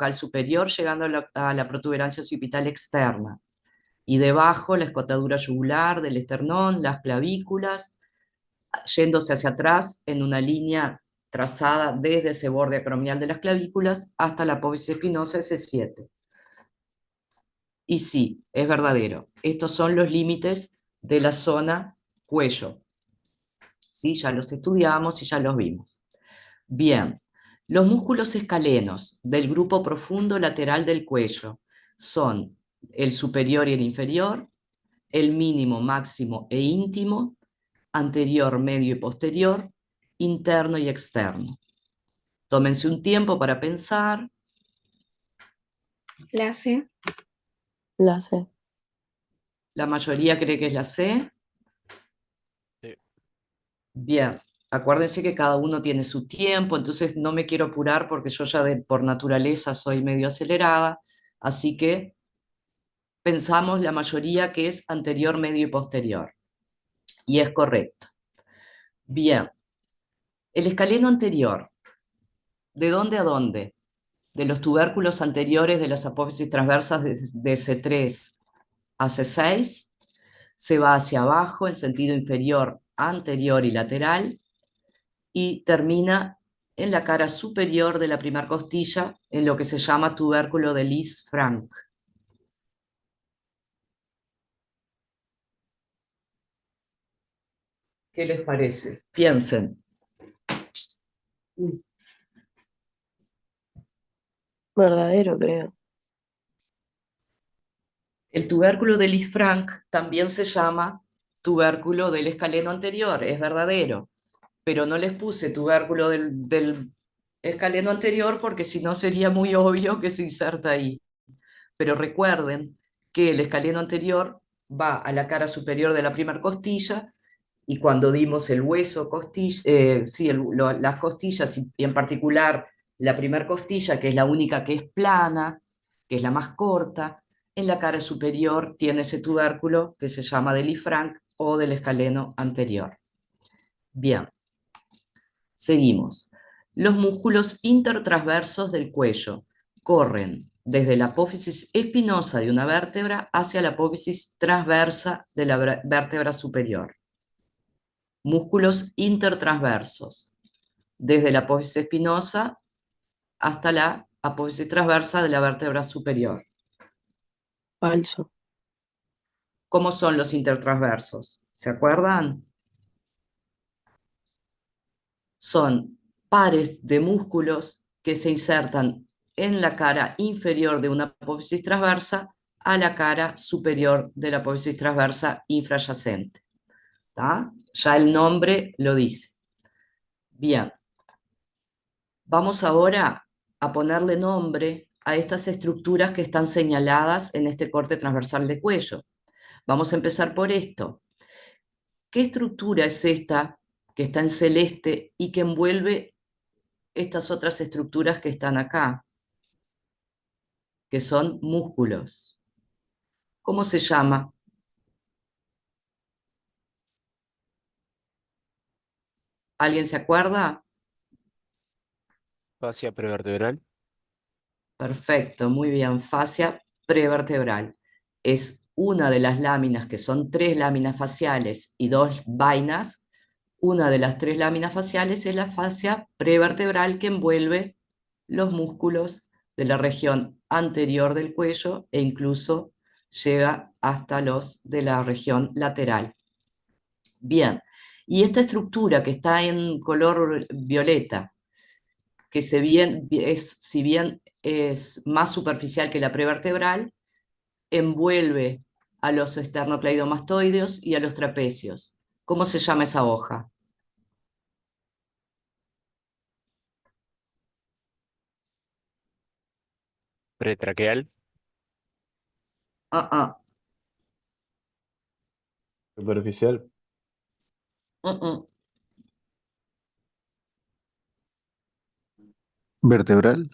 bucal superior, llegando a la protuberancia occipital externa. Y debajo la escotadura yugular del esternón, las clavículas, yéndose hacia atrás en una línea trazada desde ese borde acromial de las clavículas hasta la apófisis espinosa S7. Y sí, es verdadero. Estos son los límites de la zona cuello. ¿Sí? Ya los estudiamos y ya los vimos. Bien, los músculos escalenos del grupo profundo lateral del cuello son el superior y el inferior, el mínimo, máximo e íntimo, anterior, medio y posterior, interno y externo. Tómense un tiempo para pensar. La C. La C. La mayoría cree que es la C. Sí. Bien, acuérdense que cada uno tiene su tiempo, entonces no me quiero apurar porque yo ya por naturaleza soy medio acelerada, así que pensamos la mayoría que es anterior, medio y posterior. Y es correcto. Bien, el escaleno anterior, ¿de dónde a dónde? De los tubérculos anteriores de las apófisis transversas de C3 a C6, se va hacia abajo en sentido inferior, anterior y lateral, y termina en la cara superior de la primera costilla, en lo que se llama tubérculo de Lisfranc. ¿Qué les parece? Piensen. Verdadero, creo. El tubérculo de Lisfranc también se llama tubérculo del escaleno anterior, es verdadero, pero no les puse tubérculo del escaleno anterior porque si no sería muy obvio que se inserta ahí. Pero recuerden que el escaleno anterior va a la cara superior de la primera costilla, y cuando dimos el hueso, costilla, sí, las costillas, y en particular la primera costilla, que es la única que es plana, que es la más corta, en la cara superior tiene ese tubérculo que se llama de Lisfranc o del escaleno anterior. Bien, seguimos. Los músculos intertransversos del cuello corren desde la apófisis espinosa de una vértebra hacia la apófisis transversa de la vértebra superior. Músculos intertransversos, desde la apófisis espinosa hasta la apófisis transversa de la vértebra superior. Falso. ¿Cómo son los intertransversos? ¿Se acuerdan? Son pares de músculos que se insertan en la cara inferior de una apófisis transversa a la cara superior de la apófisis transversa infrayacente. ¿Tá? Ya el nombre lo dice. Bien. Vamos ahora a ponerle nombre a estas estructuras que están señaladas en este corte transversal de cuello. Vamos a empezar por esto. ¿Qué estructura es esta que está en celeste y que envuelve estas otras estructuras que están acá? Que son músculos. ¿Cómo se llama? ¿Alguien se acuerda? Fascia prevertebral. Perfecto, muy bien. Fascia prevertebral. Es una de las láminas, que son 3 láminas faciales y 2 vainas. Una de las 3 láminas faciales es la fascia prevertebral, que envuelve los músculos de la región anterior del cuello e incluso llega hasta los de la región lateral. Bien, y esta estructura que está en color violeta, que si bien es más superficial que la prevertebral, envuelve a los esternocleidomastoideos y a los trapecios. ¿Cómo se llama esa hoja? Pretraqueal. Ah, ah, Superficial. mm, mm. Vertebral.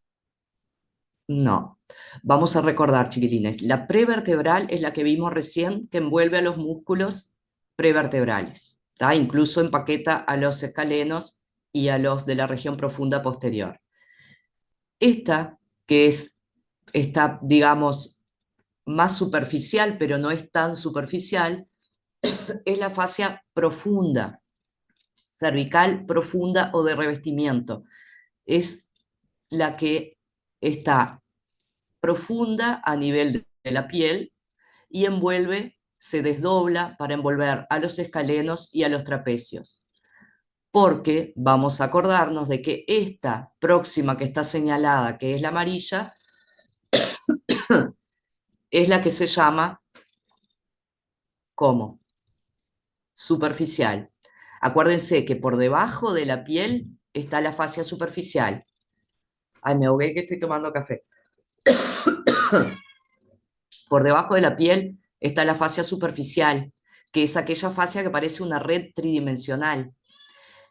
No. Vamos a recordar, chiquilines. La prevertebral es la que vimos recién, que envuelve a los músculos prevertebrales. ¿Tá? Incluso empaqueta a los escalenos y a los de la región profunda posterior. Esta, que es está, digamos, más superficial, pero no es tan superficial, es la fascia profunda, cervical profunda o de revestimiento. Es la que está profunda a nivel de la piel y envuelve, se desdobla para envolver a los escalenos y a los trapecios. Porque vamos a acordarnos de que esta próxima que está señalada, que es la amarilla, es la que se llama como superficial. Acuérdense que por debajo de la piel está la fascia superficial. Ay, me ahogué que estoy tomando café. Por debajo de la piel está la fascia superficial, que es aquella fascia que parece una red tridimensional.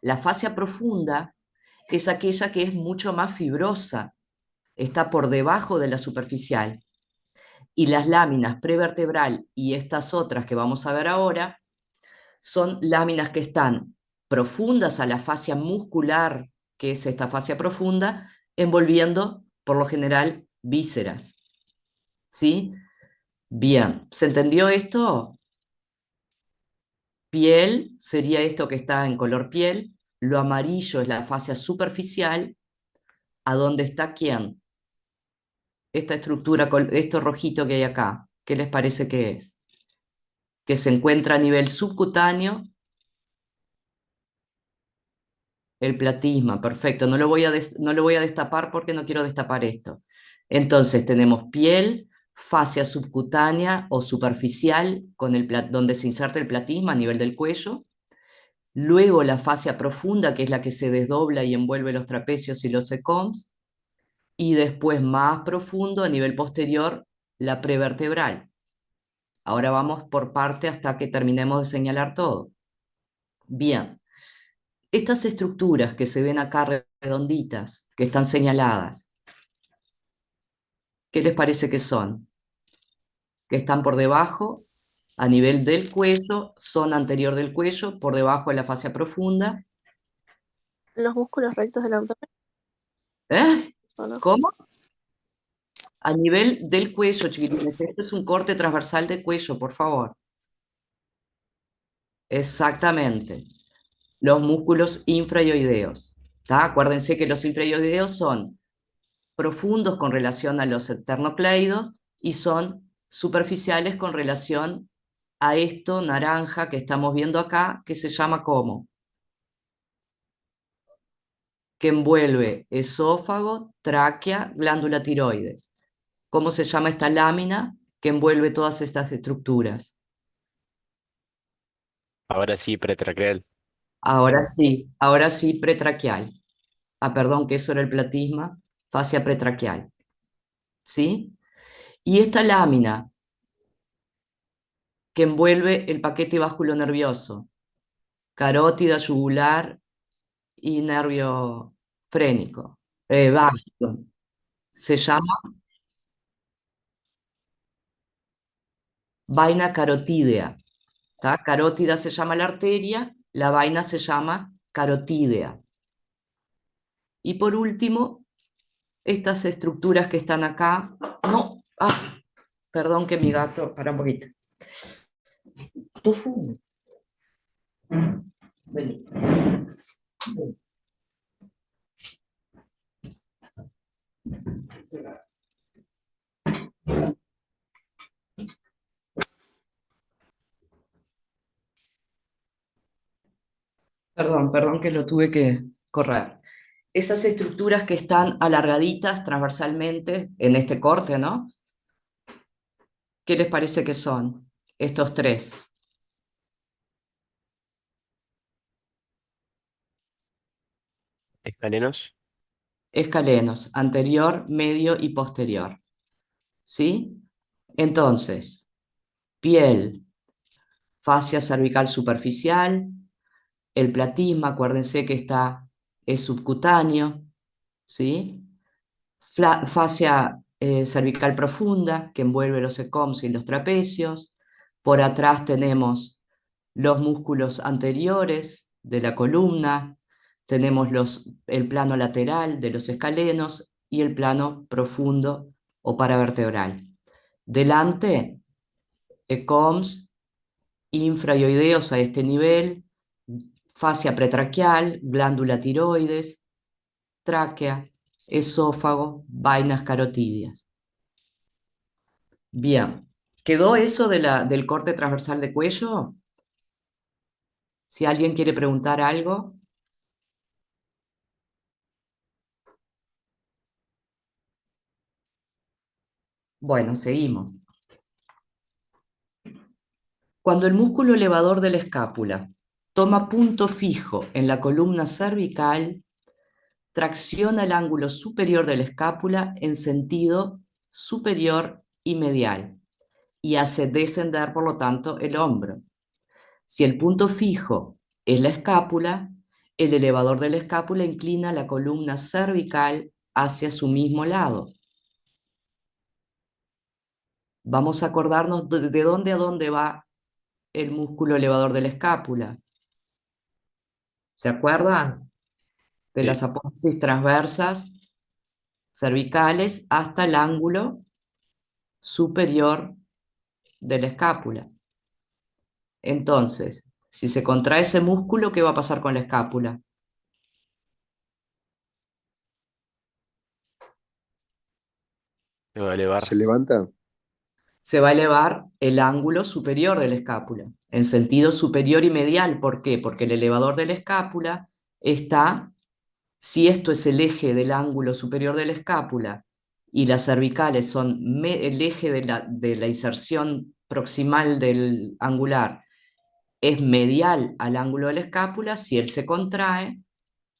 La fascia profunda es aquella que es mucho más fibrosa, está por debajo de la superficial. Y las láminas prevertebral y estas otras que vamos a ver ahora son láminas que están profundas a la fascia muscular, que es esta fascia profunda, envolviendo, por lo general, vísceras. ¿Sí? Bien, ¿se entendió esto? Piel sería esto que está en color piel, lo amarillo es la fascia superficial, ¿a dónde está quién? Esta estructura, esto rojito que hay acá, ¿qué les parece que es? Que se encuentra a nivel subcutáneo, el platisma, perfecto, no lo voy a destapar porque no quiero destapar esto. Entonces tenemos piel, fascia subcutánea o superficial, donde se inserta el platisma a nivel del cuello. Luego la fascia profunda, que es la que se desdobla y envuelve los trapecios y los secoms. Y después más profundo, a nivel posterior, la prevertebral. Ahora vamos por parte hasta que terminemos de señalar todo. Bien, estas estructuras que se ven acá redonditas, que están señaladas, ¿qué les parece que son? Que están por debajo, a nivel del cuello, zona anterior del cuello, por debajo de la fascia profunda. Los músculos rectos del abdomen, ¿Eh? ¿o no? ¿Cómo? A nivel del cuello, chiquitines. Esto es un corte transversal de cuello, por favor. Exactamente. Los músculos infrayoideos. ¿Tá? Acuérdense que los infrayoideos son profundos con relación a los esternocleidos y son superficiales con relación a esto naranja que estamos viendo acá, que se llama ¿cómo? Que envuelve esófago, tráquea, glándula tiroides. ¿Cómo se llama esta lámina que envuelve todas estas estructuras? Ahora sí, pretraqueal. Ahora sí, pretraqueal. Ah, perdón, que eso era el platisma, fascia pretraqueal. ¿Sí? Y esta lámina que envuelve el paquete vasculonervioso, carótida, yugular y nervio frénico, vasto, se llama vaina carotídea. ¿Tá? Carótida se llama la arteria, la vaina se llama carotídea. Y por último, estas estructuras que están acá, no, perdón que mi gato, para un poquito. Tofu. Vení. Perdón que lo tuve que correr. Esas estructuras que están alargaditas transversalmente en este corte, ¿no? ¿Qué les parece que son estos tres? Escalenos. Escalenos, anterior, medio y posterior. ¿Sí? Entonces, piel, fascia cervical superficial, el platisma, acuérdense que es subcutáneo, ¿sí? Fascia cervical profunda, que envuelve los secoms y los trapecios. Por atrás tenemos los músculos anteriores de la columna, tenemos el plano lateral de los escalenos y el plano profundo o paravertebral. Delante, ECOMS, infraioideos a este nivel, fascia pretraqueal, glándula tiroides, tráquea, esófago, vainas carotidias. Bien, ¿quedó eso del corte transversal de cuello? Si alguien quiere preguntar algo. Bueno, seguimos. Cuando el músculo elevador de la escápula toma punto fijo en la columna cervical, tracciona el ángulo superior de la escápula en sentido superior y medial y hace descender, por lo tanto, el hombro. Si el punto fijo es la escápula, el elevador de la escápula inclina la columna cervical hacia su mismo lado. Vamos a acordarnos de dónde a dónde va el músculo elevador de la escápula. ¿Se acuerdan? De las Sí. apófisis transversas cervicales hasta el ángulo superior de la escápula. Entonces, si se contrae ese músculo, ¿qué va a pasar con la escápula? Se va a ¿Se elevar. levanta? Se va a elevar el ángulo superior de la escápula, en sentido superior y medial. ¿Por qué? Porque el elevador de la escápula está, si esto es el eje del ángulo superior de la escápula y las cervicales son el eje de la inserción proximal del angular, es medial al ángulo de la escápula. Si él se contrae,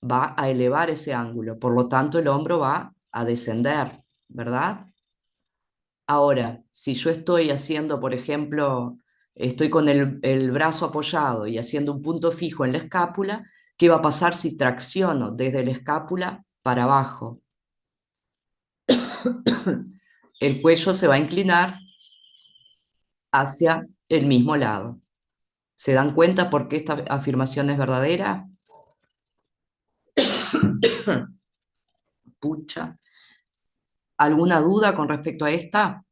va a elevar ese ángulo, por lo tanto el hombro va a descender, ¿verdad? Ahora, si yo estoy haciendo, por ejemplo, estoy con el brazo apoyado y haciendo un punto fijo en la escápula, ¿qué va a pasar si tracciono desde la escápula para abajo? El cuello se va a inclinar hacia el mismo lado. ¿Se dan cuenta por qué esta afirmación es verdadera? Pucha. ¿Alguna duda con respecto a esta?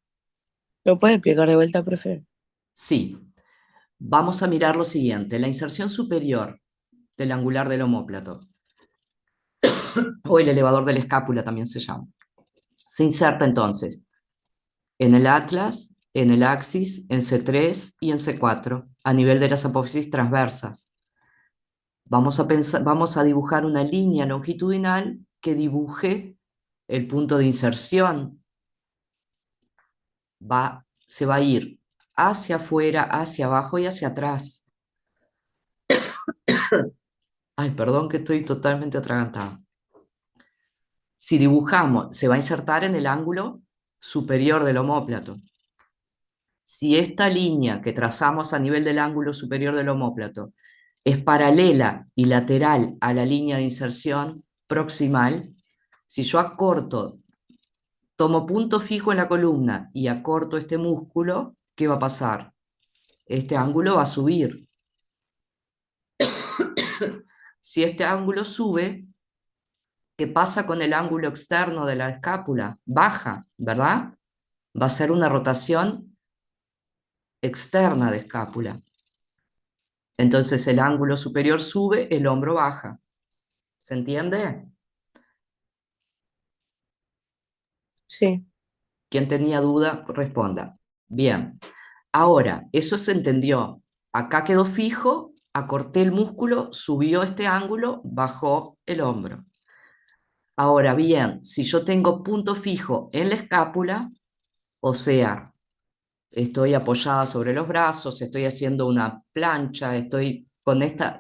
¿Lo puede explicar de vuelta, profe? Sí. Vamos a mirar lo siguiente. La inserción superior del angular del omóplato, o el elevador de la escápula también se llama, se inserta entonces en el atlas, en el axis, en C3 y en C4, a nivel de las apófisis transversas. Vamos a dibujar una línea longitudinal que dibuje el punto de inserción. Se va a ir hacia afuera, hacia abajo y hacia atrás. Ay, perdón que estoy totalmente atragantada. Si dibujamos, se va a insertar en el ángulo superior del omóplato. Si esta línea que trazamos a nivel del ángulo superior del omóplato es paralela y lateral a la línea de inserción proximal, si yo acorto, tomo punto fijo en la columna y acorto este músculo, ¿qué va a pasar? Este ángulo va a subir. Si este ángulo sube, ¿qué pasa con el ángulo externo de la escápula? Baja, ¿verdad? Va a ser una rotación externa de escápula. Entonces el ángulo superior sube, el hombro baja. ¿Se entiende? Sí. Quien tenía duda, responda. Bien. Ahora, eso se entendió. Acá quedó fijo, acorté el músculo, subió este ángulo, bajó el hombro. Ahora bien, si yo tengo punto fijo en la escápula, o sea, estoy apoyada sobre los brazos, estoy haciendo una plancha, estoy con esta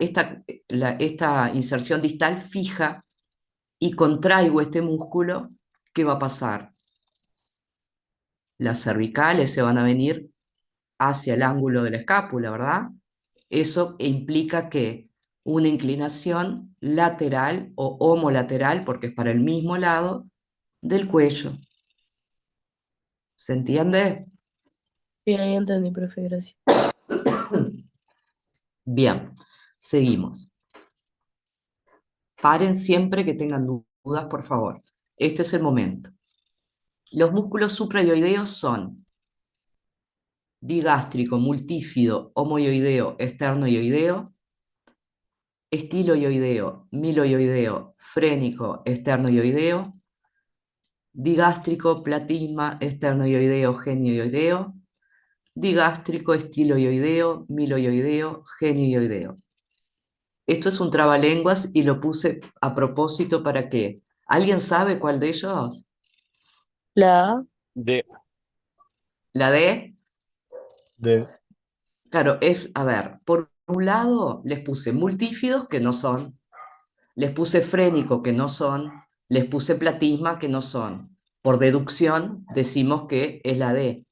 inserción distal fija y contraigo este músculo, ¿qué va a pasar? Las cervicales se van a venir hacia el ángulo de la escápula, ¿verdad? Eso implica que una inclinación lateral o homolateral, porque es para el mismo lado, del cuello. ¿Se entiende? Sí, ahí entendí, profe, gracias. Bien, seguimos. Paren siempre que tengan dudas, por favor. Este es el momento. Los músculos suprayoideos son digástrico, multífido, homoyoideo, esternoyoideo, estiloyoideo, miloyoideo, frénico, esternoyoideo, digástrico, platisma, esternoyoideo, genioyoideo, digástrico, estiloyoideo, miloyoideo, genioyoideo. Esto es un trabalenguas y lo puse a propósito para que... ¿Alguien sabe cuál de ellos? La A, D. ¿La D? D. Claro, es, a ver, por un lado les puse multífidos que no son, les puse frénico que no son, les puse platisma que no son. Por deducción decimos que es la D.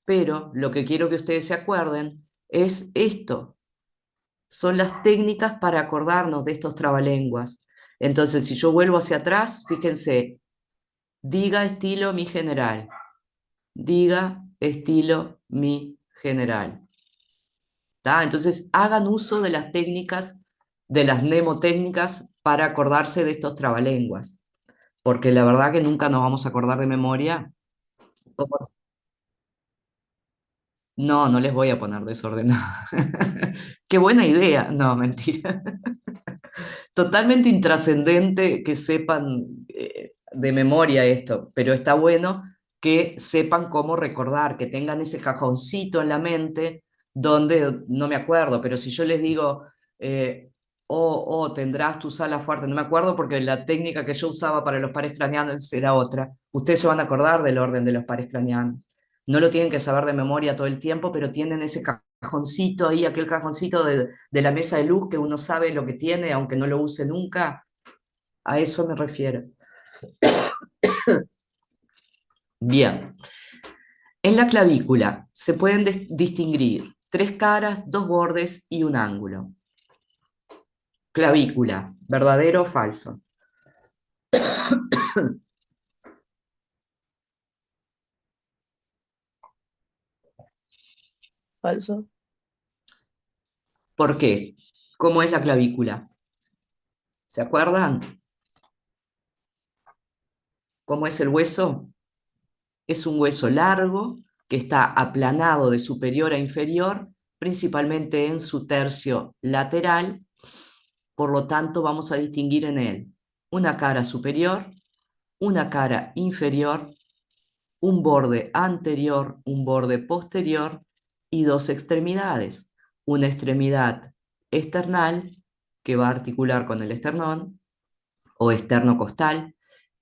Pero lo que quiero que ustedes se acuerden es esto. Son las técnicas para acordarnos de estos trabalenguas. Entonces, si yo vuelvo hacia atrás, fíjense, diga estilo mi general, diga estilo mi general. ¿Tá? Entonces, hagan uso de las técnicas, de las mnemotécnicas para acordarse de estos trabalenguas, porque la verdad que nunca nos vamos a acordar de memoria. ¿Cómo? No, no les voy a poner desordenado. Qué buena idea. No, mentira. Totalmente intrascendente que sepan de memoria esto, pero está bueno que sepan cómo recordar, que tengan ese cajoncito en la mente donde, no me acuerdo, pero si yo les digo, tendrás tu sala fuerte, no me acuerdo porque la técnica que yo usaba para los pares craneanos era otra, ustedes se van a acordar del orden de los pares craneanos. No lo tienen que saber de memoria todo el tiempo, pero tienen ese cajoncito ahí, aquel cajoncito de la mesa de luz que uno sabe lo que tiene, aunque no lo use nunca. A eso me refiero. Bien. En la clavícula se pueden distinguir tres caras, dos bordes y un ángulo. Clavícula, ¿verdadero o falso? falso. ¿Por qué? ¿Cómo es la clavícula? ¿Se acuerdan? ¿Cómo es el hueso? Es un hueso largo que está aplanado de superior a inferior, principalmente en su tercio lateral. Por lo tanto, vamos a distinguir en él una cara superior, una cara inferior, un borde anterior, un borde posterior y dos extremidades. Una extremidad esternal, que va a articular con el esternón, o esternocostal,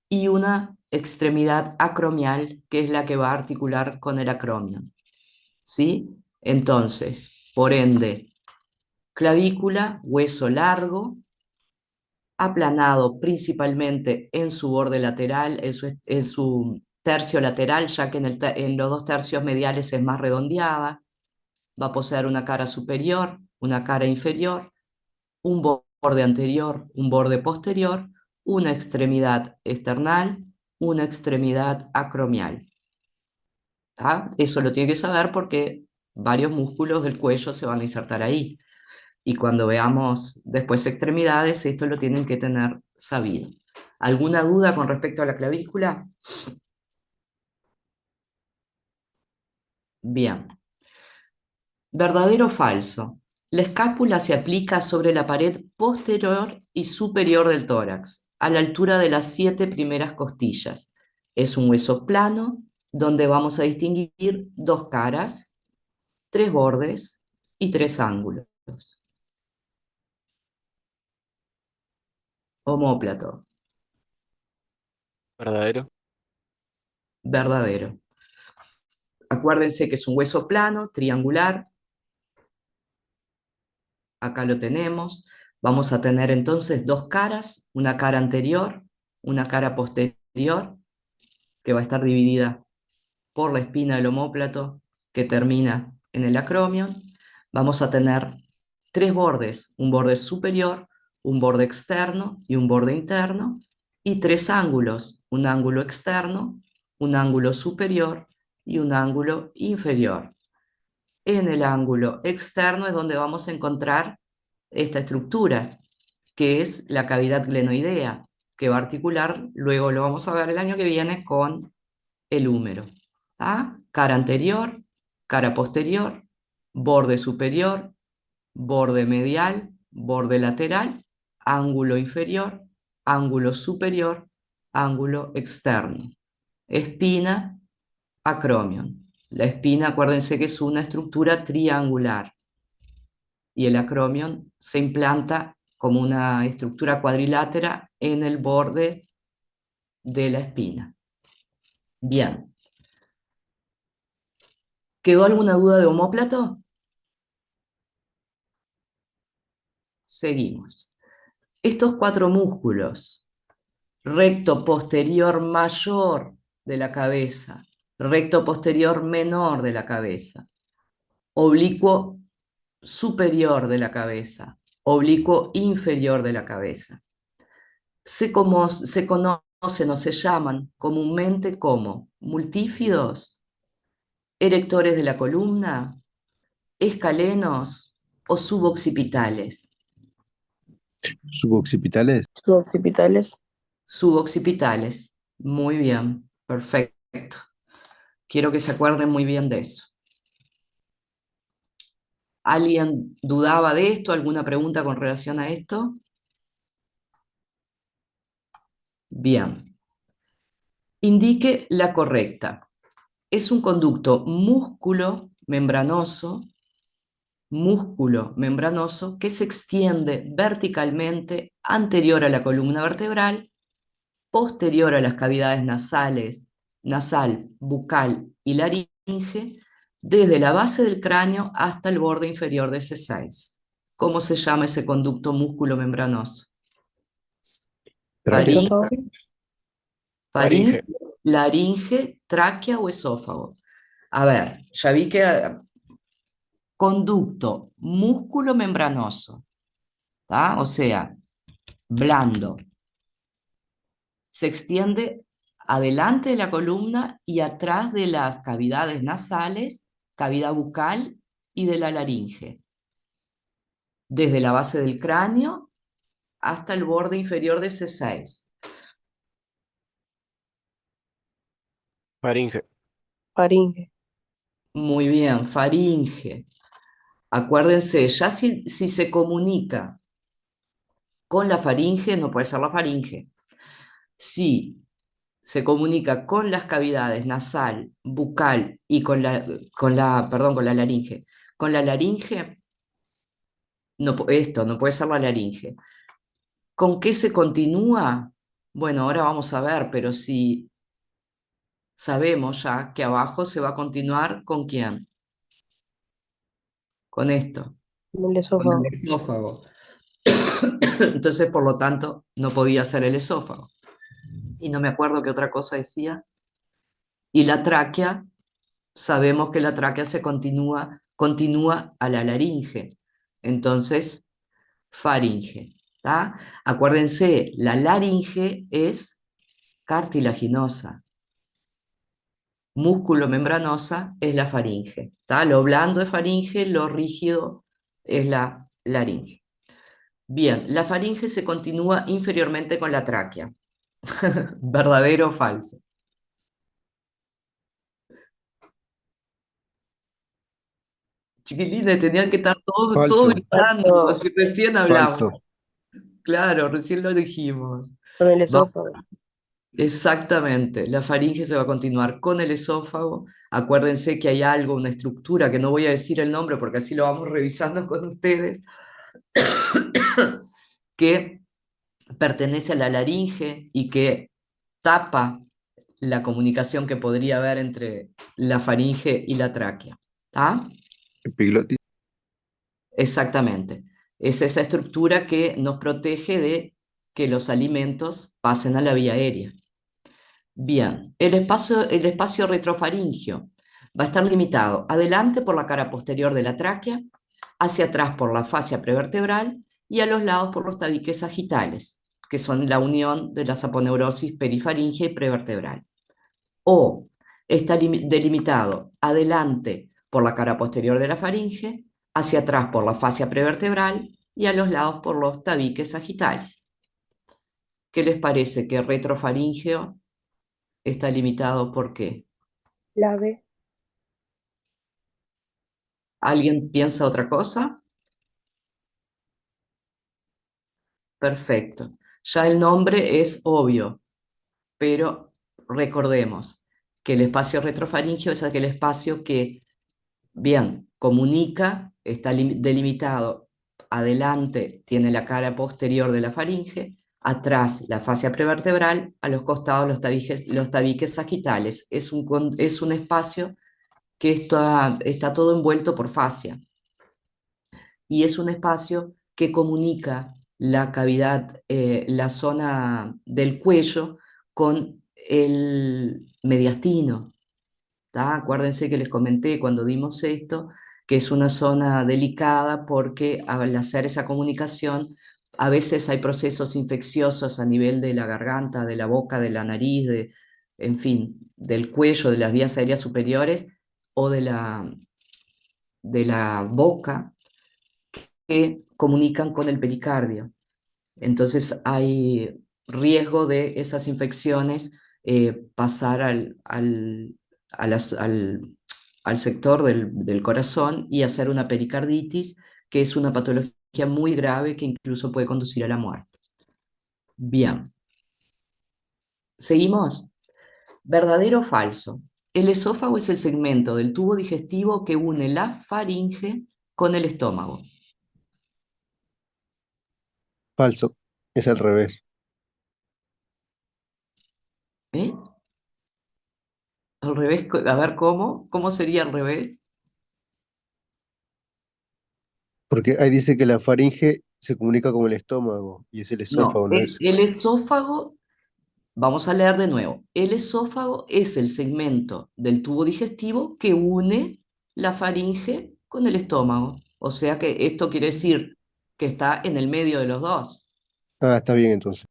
y una extremidad acromial, que es la que va a articular con el acromion. ¿Sí? Entonces, por ende, clavícula, hueso largo, aplanado principalmente en su borde lateral, en su tercio lateral, ya que en los dos tercios mediales es más redondeada. Va a poseer una cara superior, una cara inferior, un borde anterior, un borde posterior, una extremidad esternal, una extremidad acromial. ¿Tá? Eso lo tiene que saber porque varios músculos del cuello se van a insertar ahí. Y cuando veamos después extremidades, esto lo tienen que tener sabido. ¿Alguna duda con respecto a la clavícula? Bien. ¿Verdadero o falso? La escápula se aplica sobre la pared posterior y superior del tórax, a la altura de las 7 primeras costillas. Es un hueso plano donde vamos a distinguir dos caras, tres bordes y tres ángulos. Omóplato, Verdadero. verdadero. Acuérdense que es un hueso plano, triangular. Acá lo tenemos. Vamos a tener entonces dos caras, una cara anterior, una cara posterior, que va a estar dividida por la espina del omóplato, que termina en el acromion. Vamos a tener tres bordes, un borde superior, un borde externo y un borde interno, y tres ángulos, un ángulo externo, un ángulo superior y un ángulo inferior. En el ángulo externo es donde vamos a encontrar esta estructura, que es la cavidad glenoidea, que va a articular, luego lo vamos a ver el año que viene, con el húmero. ¿Tá? Cara anterior, cara posterior, borde superior, borde medial, borde lateral, ángulo inferior, ángulo superior, ángulo externo. Espina, acromion. La espina, acuérdense que es una estructura triangular y el acromion se implanta como una estructura cuadrilátera en el borde de la espina. Bien. ¿Quedó alguna duda de omóplato? Seguimos. Estos cuatro músculos, recto posterior mayor de la cabeza, recto posterior menor de la cabeza, oblicuo superior de la cabeza, oblicuo inferior de la cabeza. Se conocen o se llaman comúnmente como multífidos, erectores de la columna, escalenos o suboccipitales. Suboccipitales. Suboccipitales. Suboccipitales. Muy bien, perfecto. Quiero que se acuerden muy bien de eso. ¿Alguien dudaba de esto? ¿Alguna pregunta con relación a esto? Bien. Indique la correcta. Es un conducto músculo membranoso que se extiende verticalmente anterior a la columna vertebral, posterior a las cavidades nasales, nasal, bucal y laringe, desde la base del cráneo hasta el borde inferior de C6. ¿Cómo se llama ese conducto músculo membranoso? Tráquea. Esófago. Faringe, Faringe. laringe, tráquea o esófago. A ver, ya vi que conducto músculo membranoso, ¿tá? O sea, blando. Se extiende adelante de la columna y atrás de las cavidades nasales, cavidad bucal y de la laringe. Desde la base del cráneo hasta el borde inferior de C6. Faringe. Faringe. Muy bien, faringe. Acuérdense, ya si se comunica con la faringe, no puede ser la faringe. Si se comunica con las cavidades nasal, bucal y con la laringe. Con la laringe, no, esto no puede ser la laringe. ¿Con qué se continúa? Bueno, ahora vamos a ver, pero si sabemos ya que abajo se va a continuar ¿con quién? Con esto, El con esófago. el esófago. Entonces, por lo tanto, no podía ser el esófago. Y no me acuerdo qué otra cosa decía. Y la tráquea, sabemos que la tráquea se continúa a la laringe. Entonces, faringe. ¿Tá? Acuérdense, la laringe es cartilaginosa. Músculo membranosa es la faringe. ¿Tá? Lo blando es faringe, lo rígido es la laringe. Bien, la faringe se continúa inferiormente con la tráquea. ¿Verdadero o falso? Chiquilines, tenían que estar todos Falso. gritando, si recién hablamos. Falso. Claro, recién lo dijimos. Con el Vamos, esófago. exactamente, la faringe se va a continuar con el esófago. Acuérdense que hay algo, una estructura, que no voy a decir el nombre porque así lo vamos revisando con ustedes, que pertenece a la laringe y que tapa la comunicación que podría haber entre la faringe y la tráquea. ¿Tá? Epiglotis. Exactamente. Es esa estructura que nos protege de que los alimentos pasen a la vía aérea. Bien, el espacio retrofaringio va a estar limitado adelante por la cara posterior de la tráquea, hacia atrás por la fascia prevertebral y a los lados por los tabiques sagitales, que son la unión de la saponeurosis perifaringia y prevertebral. O está delimitado adelante por la cara posterior de la faringe, hacia atrás por la fascia prevertebral y a los lados por los tabiques sagitales. ¿Qué les parece que retrofaringeo está limitado ¿por qué? La B. ¿Alguien piensa otra cosa? Perfecto. Ya el nombre es obvio, pero recordemos que el espacio retrofaríngeo es aquel espacio que, bien, comunica, está delimitado. Adelante tiene la cara posterior de la faringe, atrás la fascia prevertebral, a los costados los tabiques sagitales. Es un espacio que está todo envuelto por fascia y es un espacio que comunica la cavidad, la zona del cuello con el mediastino. ¿Tá? Acuérdense que les comenté cuando dimos esto que es una zona delicada porque al hacer esa comunicación a veces hay procesos infecciosos a nivel de la garganta, de la boca, de la nariz, en fin, del cuello, de las vías aéreas superiores o de la boca que comunican con el pericardio. Entonces hay riesgo de esas infecciones pasar al sector del corazón y hacer una pericarditis, que es una patología muy grave que incluso puede conducir a la muerte. Bien, seguimos. ¿Verdadero o falso? El esófago es el segmento del tubo digestivo que une la faringe con el estómago. Falso. Es al revés. ¿Eh? Al revés, a ver cómo sería al revés. Porque ahí dice que la faringe se comunica con el estómago y es el No, esófago, ¿no es? el esófago, vamos a leer de nuevo. El esófago es el segmento del tubo digestivo que une la faringe con el estómago. O sea que esto quiere decir que está en el medio de los dos. Ah, está bien entonces.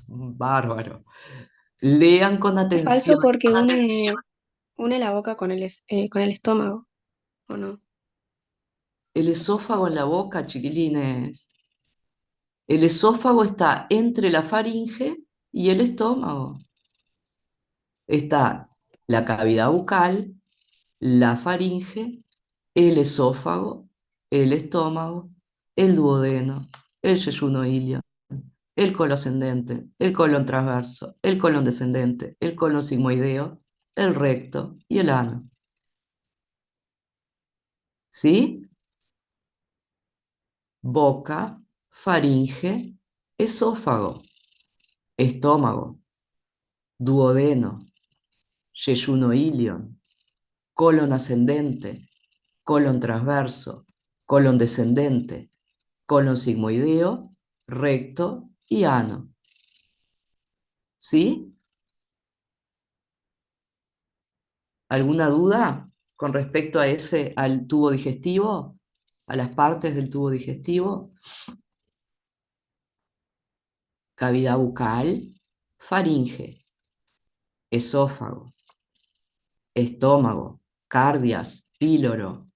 Bárbaro. Lean con Es falso atención. porque une la boca con el estómago, ¿o no? El esófago en la boca, chiquilines. El esófago está entre la faringe y el estómago. Está la cavidad bucal, la faringe, el esófago, el estómago, el duodeno, el yeyuno ilio, el colon ascendente, el colon transverso, el colon descendente, el colon sigmoideo, el recto y el ano. ¿Sí? Boca, faringe, esófago, estómago, duodeno, yeyuno ilion, colon ascendente, colon transverso, colon descendente, colon sigmoideo, recto y ano. ¿Sí? ¿Alguna duda con respecto a al tubo digestivo? ¿A las partes del tubo digestivo? Cavidad bucal, faringe, esófago, estómago, cardias, píloro,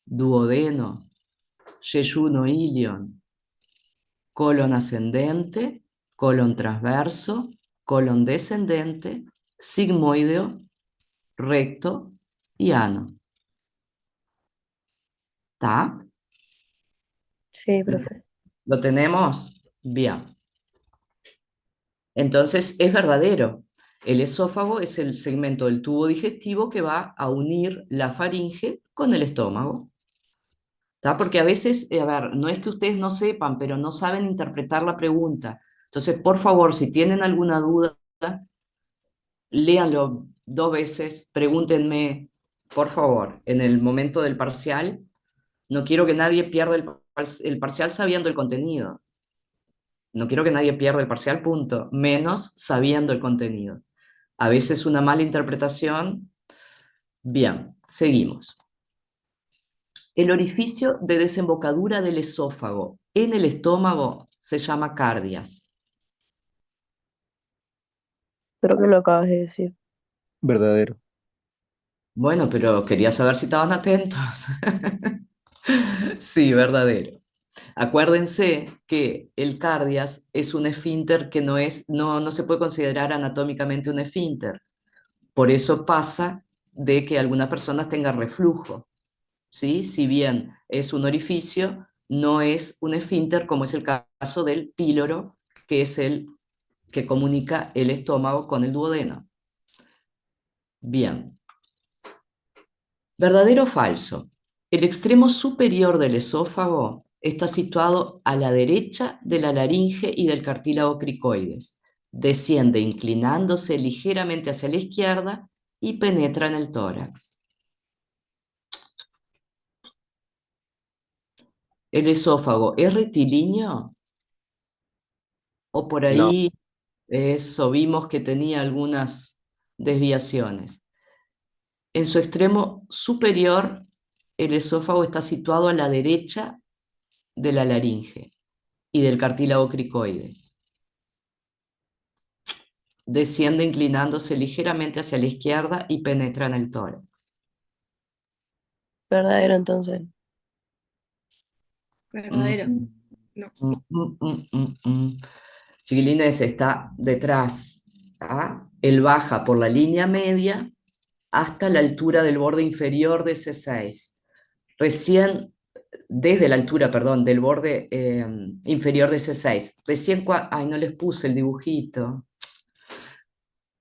duodeno, yeyuno ilion, colon ascendente, colon transverso, colon descendente, sigmoideo, recto y ano. ¿Está? Sí, profe. ¿Lo tenemos? Bien. Entonces es verdadero. El esófago es el segmento del tubo digestivo que va a unir la faringe con el estómago. ¿Está? Porque a veces, a ver, no es que ustedes no sepan, pero no saben interpretar la pregunta. Entonces, por favor, si tienen alguna duda, léanlo 2 veces, pregúntenme, por favor, en el momento del parcial. No quiero que nadie pierda el parcial sabiendo el contenido. No quiero que nadie pierda el parcial, punto, menos sabiendo el contenido. A veces una mala interpretación. Bien, seguimos. El orificio de desembocadura del esófago en el estómago se llama cardias. Creo que lo acabas de decir. Verdadero. Bueno, pero quería saber si estaban atentos. Sí, verdadero. Acuérdense que el cardias es un esfínter que no se puede considerar anatómicamente un esfínter. Por eso pasa de que algunas personas tengan reflujo, ¿sí? Si bien es un orificio, no es un esfínter como es el caso del píloro, que es el que comunica el estómago con el duodeno. Bien. ¿Verdadero o falso? El extremo superior del esófago está situado a la derecha de la laringe y del cartílago cricoides. Desciende inclinándose ligeramente hacia la izquierda y penetra en el tórax. ¿El esófago es rectilíneo? ¿O por No, ahí eso vimos que tenía algunas desviaciones? En su extremo superior, el esófago está situado a la derecha de la laringe y del cartílago cricoides. Desciende inclinándose ligeramente hacia la izquierda y penetra en el tórax. Verdadero, entonces. Verdadero. Mm, No. mm. Chiquilines, está detrás. ¿Ah? Él baja por la línea media hasta la altura del borde inferior de C6. Recién, desde la altura, perdón, del borde inferior de C6. Recién, ay, no les puse el dibujito.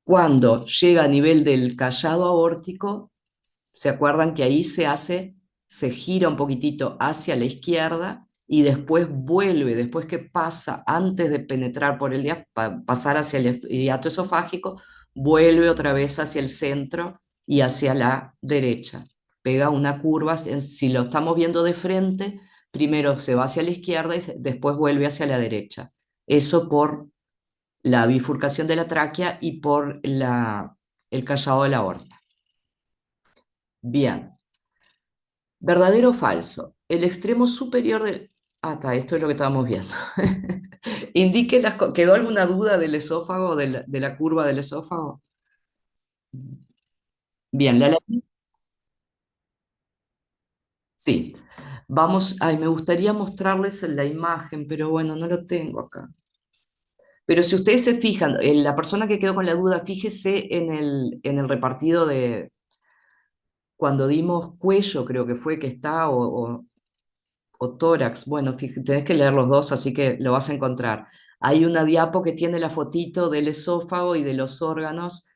Cuando llega a nivel del callado aórtico, ¿se acuerdan que ahí se gira un poquitito hacia la izquierda y después vuelve, después que pasa, antes de penetrar por el pasar hacia el hiato esofágico, vuelve otra vez hacia el centro y hacia la derecha? Pega una curva, si lo estamos viendo de frente, primero se va hacia la izquierda y después vuelve hacia la derecha. Eso por la bifurcación de la tráquea y por el callado de la aorta. Bien. ¿Verdadero o falso? El extremo superior del... Ah, está, esto es lo que estábamos viendo. Indique ¿Quedó alguna duda del esófago, de la curva del esófago? Bien, sí. Vamos, ay, me gustaría mostrarles la imagen, pero bueno, no lo tengo acá. Pero si ustedes se fijan, la persona que quedó con la duda, fíjese en el repartido de cuando dimos cuello, creo que fue que está, o tórax. Bueno, tenés que leer los dos, así que lo vas a encontrar. Hay una diapo que tiene la fotito del esófago y de los órganos,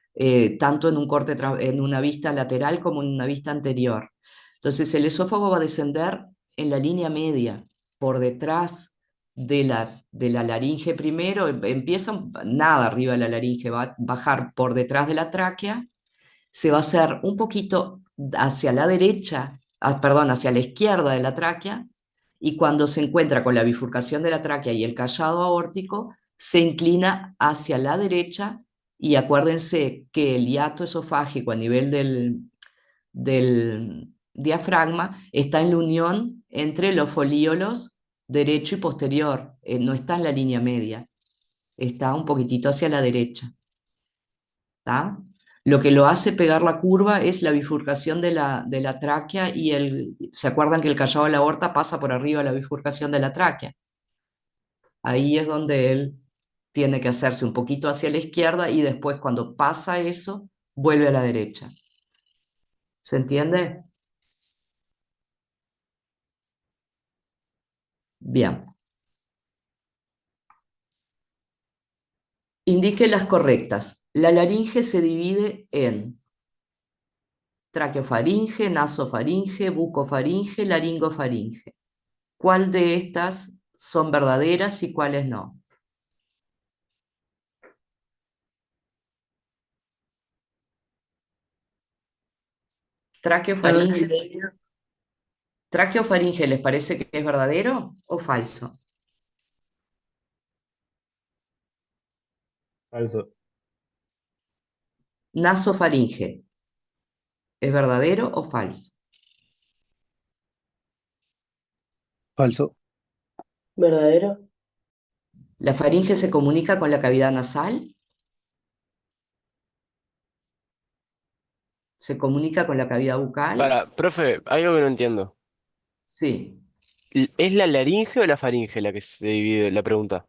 tanto en un corte, en una vista lateral como en una vista anterior. Entonces, el esófago va a descender en la línea media, por detrás de la laringe primero, empieza nada arriba de la laringe, va a bajar por detrás de la tráquea, se va a hacer un poquito hacia la derecha, perdón, hacia la izquierda de la tráquea, y cuando se encuentra con la bifurcación de la tráquea y el callado aórtico, se inclina hacia la derecha, y acuérdense que el hiato esofágico a nivel del diafragma está en la unión entre los folíolos derecho y posterior, no está en la línea media, está un poquitito hacia la derecha. ¿Tá? Lo que lo hace pegar la curva es la bifurcación de la tráquea y ¿se acuerdan que el callado de la aorta pasa por arriba de la bifurcación de la tráquea? Ahí es donde él tiene que hacerse un poquito hacia la izquierda y después cuando pasa eso, vuelve a la derecha. ¿Se entiende? Bien. Indique las correctas. La laringe se divide en traqueofaringe, nasofaringe, bucofaringe, laringofaringe. ¿Cuál de estas son verdaderas y cuáles no? Traqueofaringe, traqueofaringe, ¿les parece que es verdadero o falso? falso. Nasofaringe, ¿es verdadero o falso? Falso. ¿Verdadero? ¿La faringe se comunica con la cavidad nasal? ¿Se comunica con la cavidad bucal? Para, profe, hay algo que no entiendo. Sí. ¿Es la laringe o la faringe la que se divide la pregunta?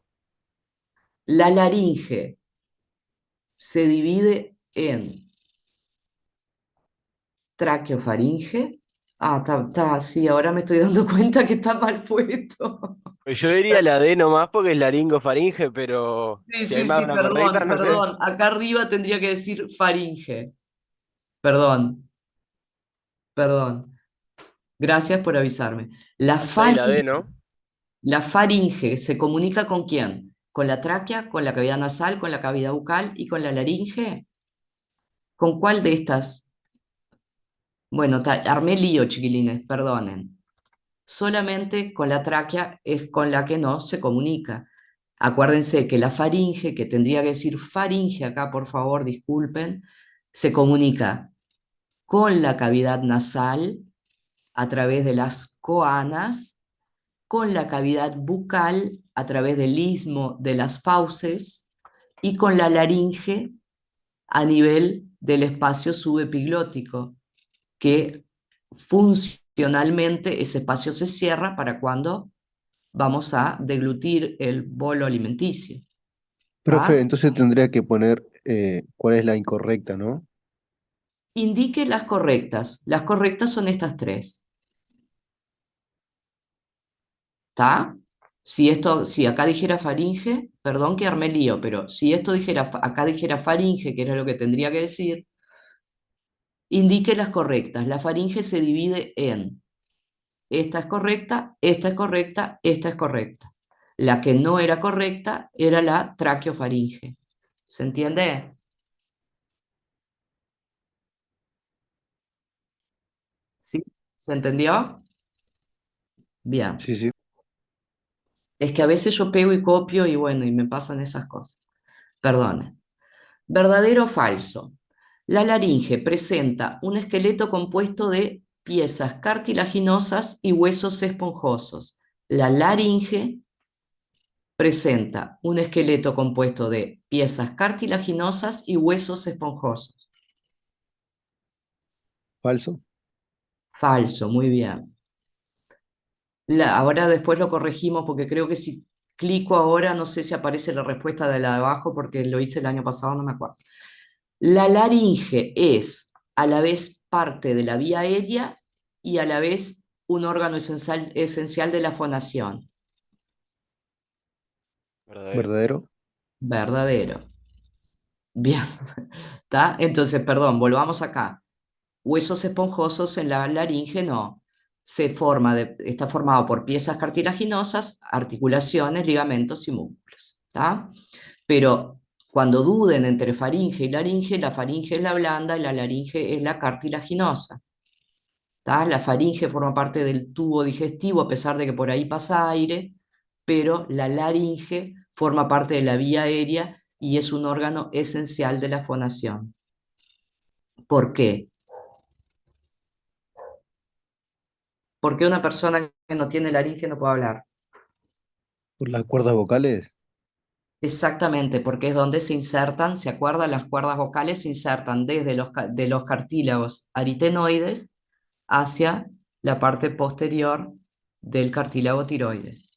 La laringe se divide en tráqueo-faringe. Ah, sí, ahora me estoy dando cuenta que está mal puesto. Yo diría la D nomás porque es laringo-faringe, pero Sí, si hay sí, más de sí, una correcta, perdón, no sé. perdón. Acá arriba tendría que decir faringe. Perdón, perdón. Gracias por avisarme. La La C y la faringe, D, ¿no? la faringe se comunica con quién? ¿Con la tráquea, con la cavidad nasal, con la cavidad bucal y con la laringe? ¿Con cuál de estas? Bueno, armé lío, chiquilines, perdonen. Solamente con la tráquea es con la que no se comunica. Acuérdense que la faringe, que tendría que decir faringe acá, por favor, disculpen, se comunica con la cavidad nasal a través de las coanas, con la cavidad bucal a través del istmo de las fauces y con la laringe a nivel del espacio subepiglótico, que funcionalmente ese espacio se cierra para cuando vamos a deglutir el bolo alimenticio. Profe, ¿Está? entonces tendría que poner cuál es la incorrecta, ¿no? Indique las correctas. Las correctas son estas tres. ¿Está? Si acá dijera faringe, perdón que armé lío, pero si esto dijera, acá dijera faringe, que era lo que tendría que decir, indique las correctas. La faringe se divide en esta es correcta, esta es correcta, esta es correcta. La que no era correcta era la traqueofaringe. ¿Se entiende? ¿Sí? ¿Se entendió? Bien. Sí, sí. Es que a veces yo pego y copio y bueno, y me pasan esas cosas. Perdone. ¿Verdadero o falso? La laringe presenta un esqueleto compuesto de piezas cartilaginosas y huesos esponjosos. La laringe presenta un esqueleto compuesto de piezas cartilaginosas y huesos esponjosos. Falso. Falso, muy bien. Ahora después lo corregimos porque creo que si clico ahora no sé si aparece la respuesta de la de abajo porque lo hice el año pasado, no me acuerdo. La laringe es a la vez parte de la vía aérea y a la vez un órgano esencial de la fonación. Verdadero. ¿Verdadero? Verdadero. Bien, ¿está? Entonces, perdón, volvamos acá. Huesos esponjosos en la laringe no. Está formado por piezas cartilaginosas, articulaciones, ligamentos y músculos. ¿Está? Pero cuando duden entre faringe y laringe, la faringe es la blanda y la laringe es la cartilaginosa. ¿Tá? La faringe forma parte del tubo digestivo, a pesar de que por ahí pasa aire, pero la laringe forma parte de la vía aérea y es un órgano esencial de la fonación. ¿Por qué? ¿Por qué una persona que no tiene laringe no puede hablar? ¿Por las cuerdas vocales? Exactamente, porque es donde se insertan, ¿se acuerdan? Las cuerdas vocales se insertan desde de los cartílagos aritenoides hacia la parte posterior del cartílago tiroides.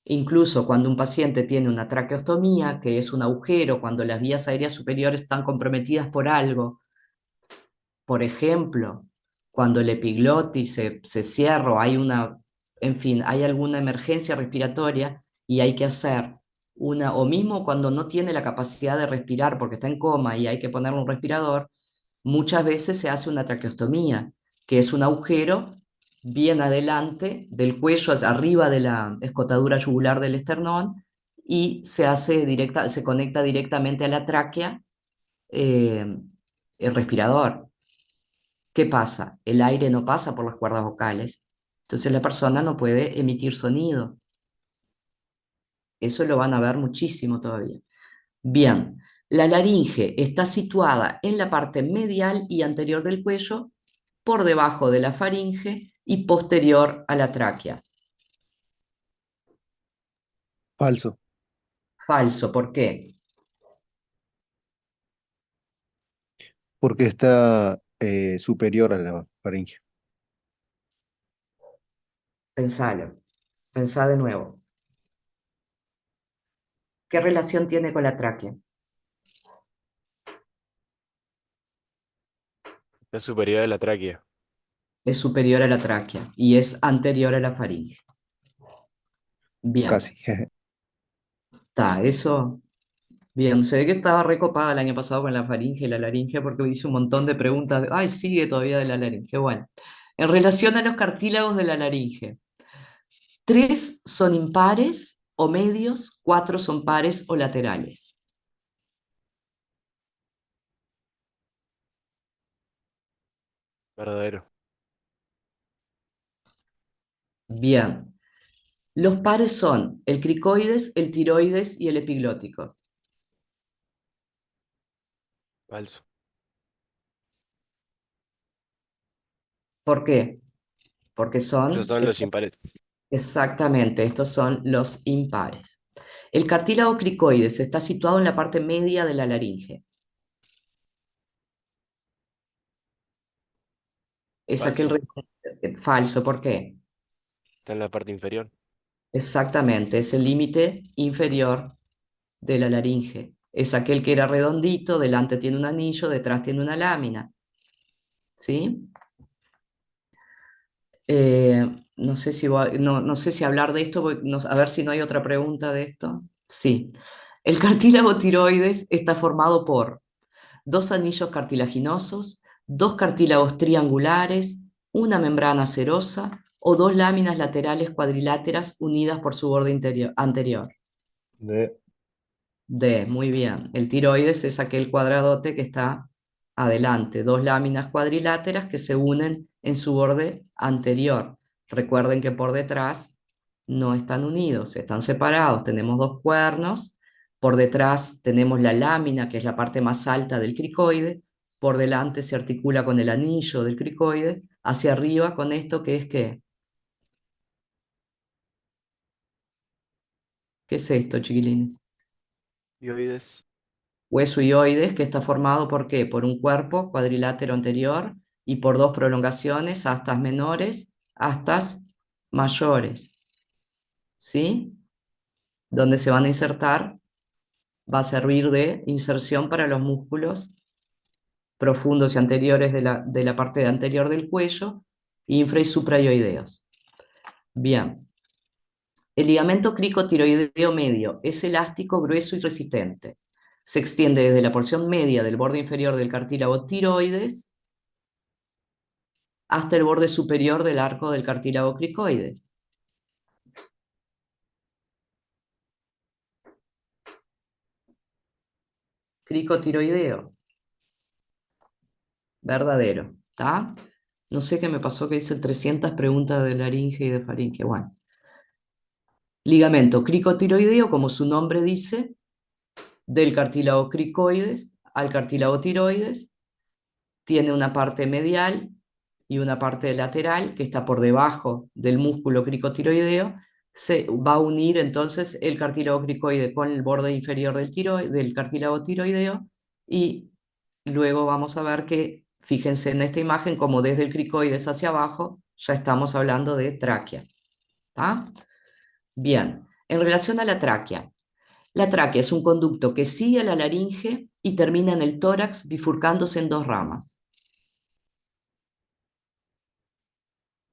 Incluso cuando un paciente tiene una traqueostomía, que es un agujero, cuando las vías aéreas superiores están comprometidas por algo, por ejemplo, cuando el epiglotis se cierra, o hay en fin, hay alguna emergencia respiratoria y hay que hacer o mismo cuando no tiene la capacidad de respirar porque está en coma y hay que ponerle un respirador, muchas veces se hace una traqueostomía, que es un agujero bien adelante del cuello, hacia arriba de la escotadura yugular del esternón, y se conecta directamente a la tráquea, eh, el respirador. ¿Qué pasa? El aire no pasa por las cuerdas vocales, entonces la persona no puede emitir sonido. Eso lo van a ver muchísimo todavía. Bien, la laringe está situada en la parte medial y anterior del cuello, por debajo de la faringe y posterior a la tráquea. Falso. Falso, ¿por qué? Porque está superior a la faringe. Pensalo, pensá de nuevo. ¿Qué relación tiene con la tráquea? Es superior a la tráquea. Es superior a la tráquea y es anterior a la faringe. Bien, Casi. está, eso. Bien, se ve que estaba recopada el año pasado con la faringe y la laringe porque hice un montón de preguntas. Ay, sigue todavía de la laringe. Bueno, en relación a los cartílagos de la laringe, 3 son impares o medios, 4 son pares o laterales. Verdadero. Bien, los pares son el cricoides, el tiroides y el epiglótico. Falso. ¿Por qué? Porque Esos son, son los impares. exactamente, estos son los impares. El cartílago cricoides está situado en la parte media de la laringe. Es aquel Falso. falso, ¿por qué? Está en la parte inferior. Exactamente, es el límite inferior de la laringe. Es aquel que era redondito, delante tiene un anillo, detrás tiene una lámina. ¿Sí? No sé si, no sé si hablar de esto, a ver si no hay otra pregunta de esto. Sí. El cartílago tiroides está formado por 2 anillos cartilaginosos, 2 cartílagos triangulares, una membrana serosa o 2 láminas laterales cuadriláteras unidas por su borde anterior. De- Muy bien. El tiroides es aquel cuadradote que está adelante, 2 láminas cuadriláteras que se unen en su borde anterior. Recuerden que por detrás no están unidos, están separados. Tenemos 2 cuernos, por detrás tenemos la lámina, que es la parte más alta del cricoide, por delante se articula con el anillo del cricoide, hacia arriba con esto que es ¿qué? ¿Qué es esto, chiquilines? Dioides. Hueso hioides, que está formado ¿por qué? Por un cuerpo cuadrilátero anterior y por 2 prolongaciones, astas menores, astas mayores, ¿sí? Donde se van a insertar, va a servir de inserción para los músculos profundos y anteriores de la parte anterior del cuello, infra y suprayoideos. Bien. El ligamento cricotiroideo medio es elástico, grueso y resistente. Se extiende desde la porción media del borde inferior del cartílago tiroides hasta el borde superior del arco del cartílago cricoides. Cricotiroideo, verdadero, ¿está? No sé qué me pasó que hice 300 preguntas de laringe y de faringe. Bueno. Ligamento cricotiroideo, como su nombre dice, del cartílago cricoides al cartílago tiroides, tiene una parte medial y una parte lateral que está por debajo del músculo cricotiroideo. Se va a unir entonces el cartílago cricoide con el borde inferior del cartílago tiroideo y luego vamos a ver que, fíjense en esta imagen, como desde el cricoides hacia abajo ya estamos hablando de tráquea. ¿Tá? Bien, en relación a la tráquea es un conducto que sigue a la laringe y termina en el tórax bifurcándose en 2 ramas.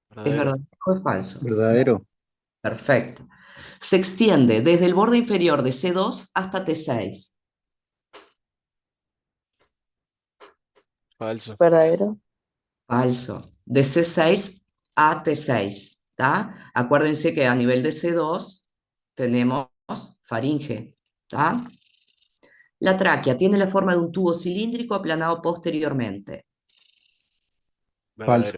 ¿Es Verdadero. verdadero o es falso? ¿Verdadero? Perfecto. Se extiende desde el borde inferior de C2 hasta T6. Falso. ¿Verdadero? Falso. De C6 a T6. ¿Tá? Acuérdense que a nivel de C2 tenemos faringe. ¿Tá? La tráquea tiene la forma de un tubo cilíndrico aplanado posteriormente. Falso. Verdadero.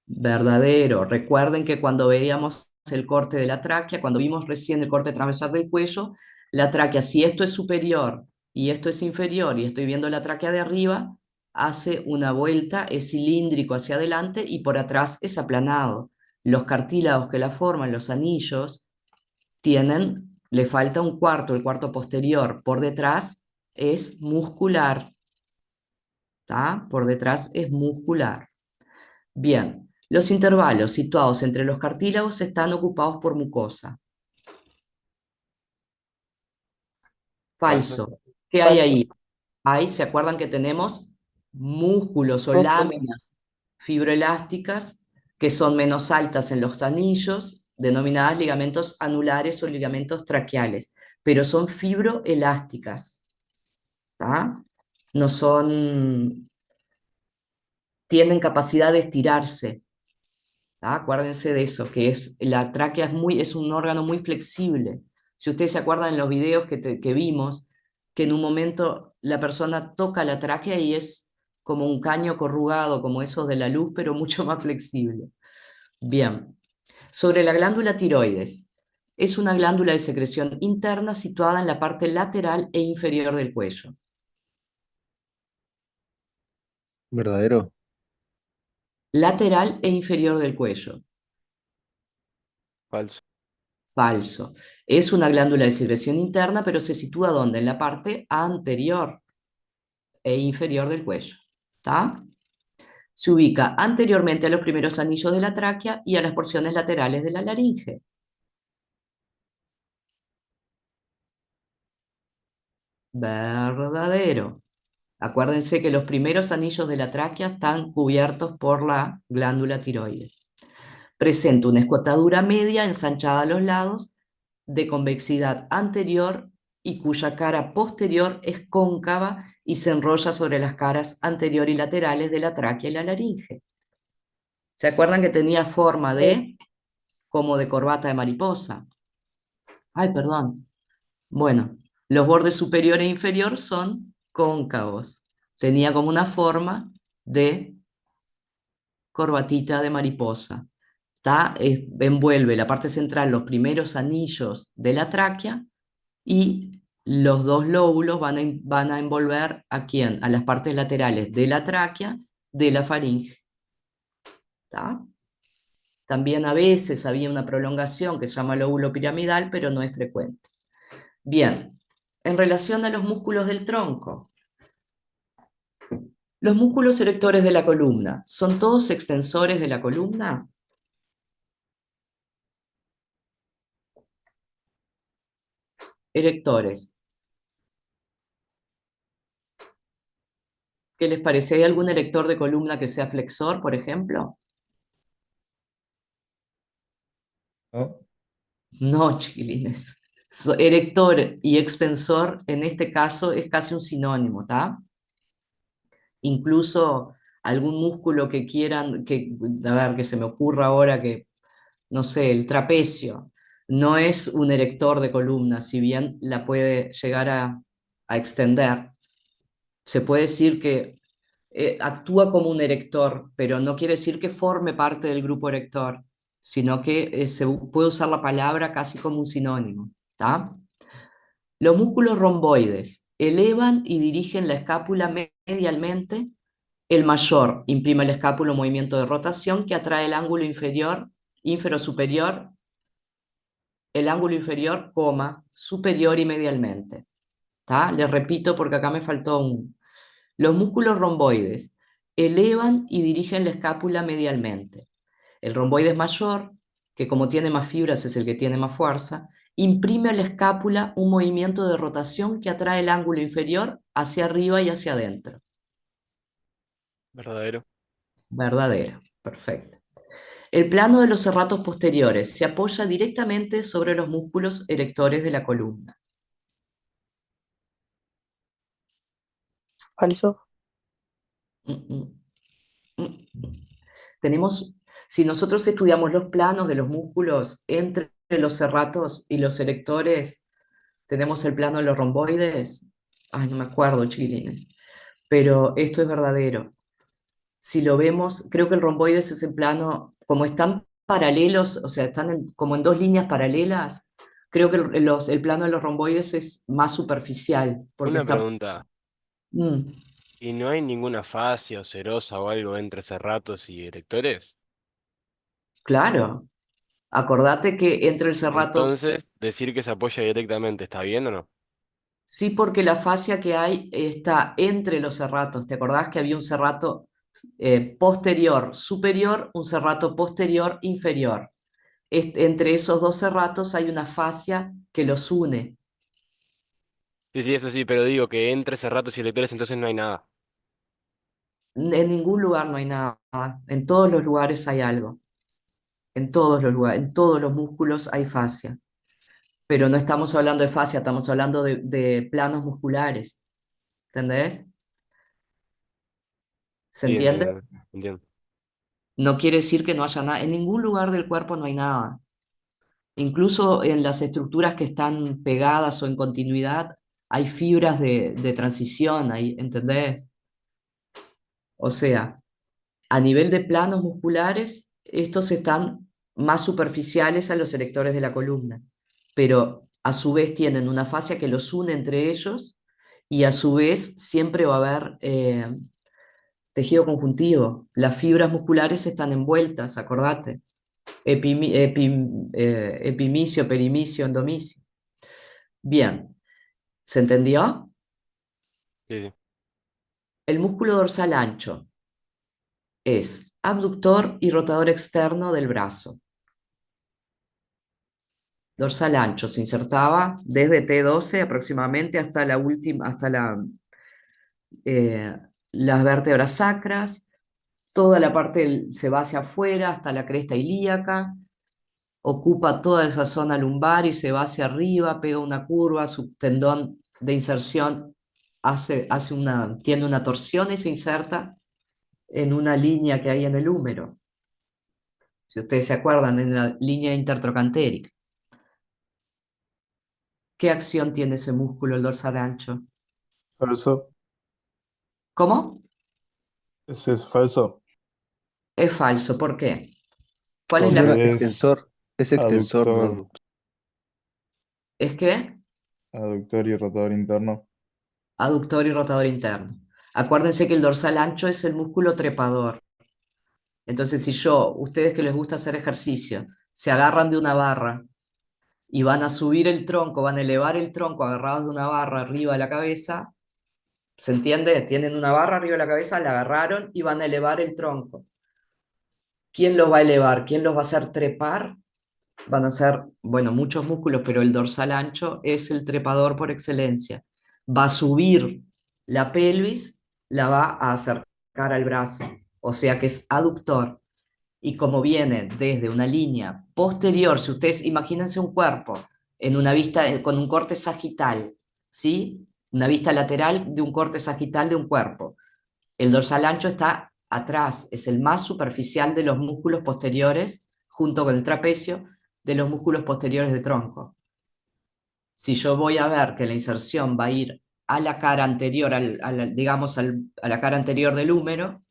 Verdadero. Recuerden que cuando veíamos el corte de la tráquea, cuando vimos recién el corte transversal del cuello, la tráquea, si esto es superior y esto es inferior y estoy viendo la tráquea de arriba, hace una vuelta, es cilíndrico hacia adelante y por atrás es aplanado. Los cartílagos que la forman, los anillos, le falta un cuarto, el cuarto posterior. Por detrás es muscular. ¿Tá? Por detrás es muscular. Bien, Los intervalos situados entre los cartílagos están ocupados por mucosa. Falso. Falso. ¿Qué hay Falso. ahí? Ahí, ¿se acuerdan que tenemos músculos o Músculo. láminas fibroelásticas que son menos altas en los anillos, denominadas ligamentos anulares o ligamentos traqueales, pero son fibroelásticas, ¿tá? No son, tienen capacidad de estirarse, ¿tá? Acuérdense de eso, que es, la tráquea es un órgano muy flexible. Si ustedes se acuerdan en los videos que vimos, que en un momento la persona toca la tráquea y es como un caño corrugado, como esos de la luz, pero mucho más flexible. Bien, sobre la glándula tiroides. Es una glándula de secreción interna situada en la parte lateral e inferior del cuello. ¿Verdadero? Lateral e inferior del cuello. Falso. Falso. Es una glándula de secreción interna, pero se sitúa ¿dónde? En la parte anterior e inferior del cuello. ¿Está? Se ubica anteriormente a los primeros anillos de la tráquea y a las porciones laterales de la laringe. Verdadero. Acuérdense que los primeros anillos de la tráquea están cubiertos por la glándula tiroides. Presenta una escotadura media ensanchada a los lados, de convexidad anterior y cuya cara posterior es cóncava y se enrolla sobre las caras anterior y laterales de la tráquea y la laringe. ¿Se acuerdan que tenía forma de, como de corbata de mariposa? Ay, perdón. Bueno, los bordes superior e inferior son cóncavos. Tenía como una forma de corbatita de mariposa. Envuelve la parte central, los primeros anillos de la tráquea, y los dos lóbulos van a envolver ¿a quién? A las partes laterales de la tráquea, de la faringe. ¿Tá? También a veces había una prolongación que se llama lóbulo piramidal, pero no es frecuente. Bien, en relación a los músculos del tronco, los músculos erectores de la columna, ¿son todos extensores de la columna? Erectores. ¿Qué les parece? ¿Hay algún erector de columna que sea flexor, por ejemplo? ¿No? No, chiquilines. Erector y extensor en este caso es casi un sinónimo, ¿está? Incluso algún músculo que quieran, a ver, que se me ocurra ahora que, no sé, el trapecio, no es un erector de columna, si bien la puede llegar a extender. Se puede decir que actúa como un erector, pero no quiere decir que forme parte del grupo erector, sino que se puede usar la palabra casi como un sinónimo, ¿tá? Los músculos romboides elevan y dirigen la escápula medialmente. El mayor imprime al escápulo un movimiento de rotación que atrae el ángulo inferior, superior, el ángulo inferior, superior y medialmente. ¿Tá? Les repito porque acá me faltó un. Los músculos romboides elevan y dirigen la escápula medialmente. El romboides mayor, que como tiene más fibras es el que tiene más fuerza, imprime a la escápula un movimiento de rotación que atrae el ángulo inferior hacia arriba y hacia adentro. Verdadero. Verdadero, perfecto. El plano de los serratos posteriores se apoya directamente sobre los músculos erectores de la columna. Falso. Mm, mm, mm, mm. Tenemos, si nosotros estudiamos los planos de los músculos entre los serratos y los erectores, tenemos el plano de los romboides. Ay, no me acuerdo, chiquilines. Pero esto es verdadero. Si lo vemos, creo que el romboides es el plano, como están paralelos, o sea, están como en dos líneas paralelas, creo que el plano de los romboides es más superficial, porque Una está. pregunta. Mm, ¿Y no hay ninguna fascia o serosa o algo entre serratos y erectores? claro, acordate que entre el serrato. Entonces, decir que se apoya directamente, ¿está bien o no? Sí, porque la fascia que hay está entre los serratos. ¿Te acordás que había un serrato posterior, superior, un serrato posterior, inferior. Entre esos dos serratos hay una fascia que los une. Sí, sí, eso sí, pero digo que entre cerratos y electores entonces no hay nada. En ningún lugar no hay nada, en todos los lugares hay algo, en todos los lugares, en todos los músculos hay fascia, pero no estamos hablando de fascia, estamos hablando de planos musculares, ¿entendés? ¿Se Sí, entiende? entiendo, entiendo. No quiere decir que no haya nada, en ningún lugar del cuerpo no hay nada, incluso en las estructuras que están pegadas o en continuidad hay fibras de transición, ¿entendés? O sea, a nivel de planos musculares, estos están más superficiales a los erectores de la columna, pero a su vez tienen una fascia que los une entre ellos y a su vez siempre va a haber tejido conjuntivo. Las fibras musculares están envueltas, acordate. Epimicio, perimicio, endomicio. Bien, ¿se entendió? Sí, sí. El músculo dorsal ancho es abductor y rotador externo del brazo. Dorsal ancho se insertaba desde T12 aproximadamente hasta la última, hasta las vértebras sacras, toda la parte se va hacia afuera hasta la cresta ilíaca, ocupa toda esa zona lumbar y se va hacia arriba, pega una curva, su tendón de inserción tiene una torsión y se inserta en una línea que hay en el húmero. Si ustedes se acuerdan, en la línea intertrocantérica. ¿Qué acción tiene ese músculo, el dorsal ancho? Falso. ¿Cómo? Ese es falso. Es falso. ¿Por qué? ¿Cuál es la No era acción? Porque es extensor, ¿no? ¿Es que aductor y rotador interno. aductor y rotador interno. Acuérdense que el dorsal ancho es el músculo trepador. Entonces, si ustedes que les gusta hacer ejercicio, se agarran de una barra y van a subir el tronco, van a elevar el tronco agarrados de una barra arriba de la cabeza, ¿se entiende? Tienen una barra arriba de la cabeza, la agarraron y van a elevar el tronco. ¿Quién los va a elevar? ¿Quién los va a hacer trepar? Van a ser, bueno, muchos músculos, pero el dorsal ancho es el trepador por excelencia. Va a subir la pelvis, la va a acercar al brazo, o sea que es aductor. Y como viene desde una línea posterior, si ustedes imagínense un cuerpo en una vista con un corte sagital, ¿sí? Una vista lateral de un corte sagital de un cuerpo. El dorsal ancho está atrás, es el más superficial de los músculos posteriores, junto con el trapecio, de los músculos posteriores de tronco. Si yo voy a ver que la inserción va a ir a la cara anterior, digamos a la cara anterior del húmero,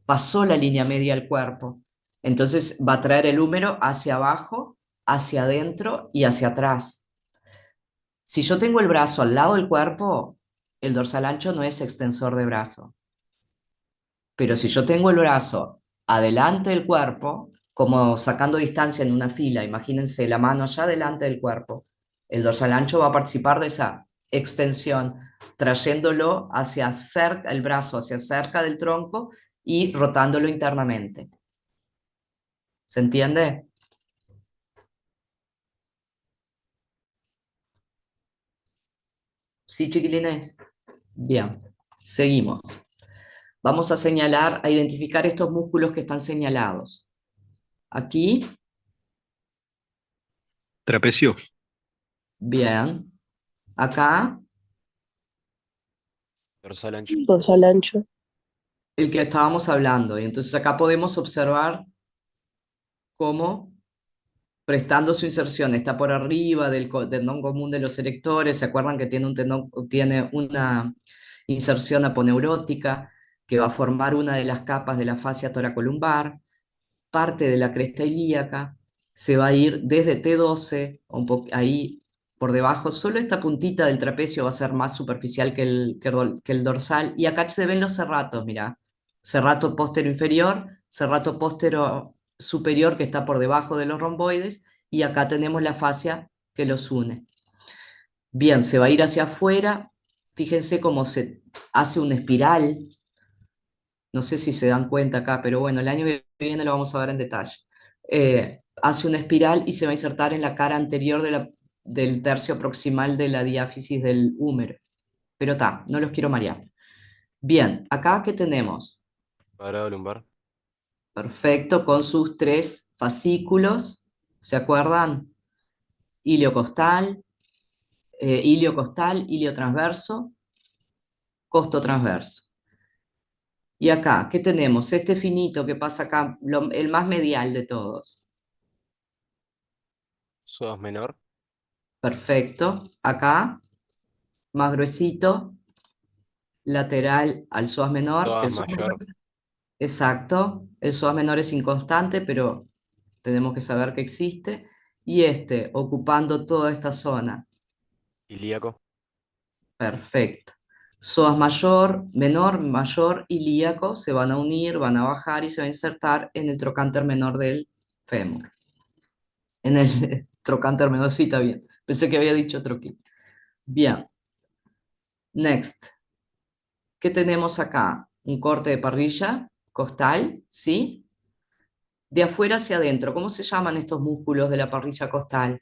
pasó la línea media al cuerpo. Entonces va a traer el húmero hacia abajo, hacia adentro y hacia atrás. Si yo tengo el brazo al lado del cuerpo, el dorsal ancho no es extensor de brazo. Pero si yo tengo el brazo adelante del cuerpo, como sacando distancia en una fila, imagínense la mano allá delante del cuerpo, el dorsal ancho va a participar de esa extensión, trayéndolo hacia cerca, el brazo hacia cerca del tronco y rotándolo internamente. ¿Se entiende? ¿Sí, chiquilines? Bien, seguimos. Vamos a señalar, a identificar estos músculos que están señalados. Aquí, Trapecio. bien. Acá, Dorsal ancho. Dorsal ancho. el que estábamos hablando. Y entonces acá podemos observar cómo, prestando su inserción, está por arriba del tendón común de los erectores. ¿Se acuerdan que tiene una inserción aponeurótica que va a formar una de las capas de la fascia toracolumbar? Parte de la cresta ilíaca, se va a ir desde T12, ahí por debajo, solo esta puntita del trapecio va a ser más superficial que el dorsal, y acá se ven los serratos, mirá, serrato póstero inferior, serrato póstero superior que está por debajo de los romboides, y acá tenemos la fascia que los une. Bien, se va a ir hacia afuera, fíjense cómo se hace una espiral, No sé si se dan cuenta acá, pero bueno, el año que viene lo vamos a ver en detalle. Hace una espiral y se va a insertar en la cara anterior del tercio proximal de la diáfisis del húmero. Pero está, no los quiero marear. Bien, acá ¿qué tenemos? Cuadrado lumbar. Perfecto, con sus tres fascículos, ¿se acuerdan? Ilio costal, ilio transverso, costo transverso. Y acá, ¿qué tenemos? Este finito que pasa acá, el más medial de todos. Psoas menor. Perfecto. Acá, más gruesito, lateral al psoas menor, que Psoas el psoas menor mayor. exacto, el psoas menor es inconstante, pero tenemos que saber que existe. Y este, ocupando toda esta zona. Ilíaco. Perfecto. Psoas mayor, menor, mayor, ilíaco se van a unir, van a bajar y se va a insertar en el trocánter menor del fémur. En el trocánter menor, sí, está bien. Pensé que había dicho troquín. Bien. Next. ¿Qué tenemos acá? Un corte de parrilla costal, ¿sí? De afuera hacia adentro. ¿Cómo se llaman estos músculos de la parrilla costal?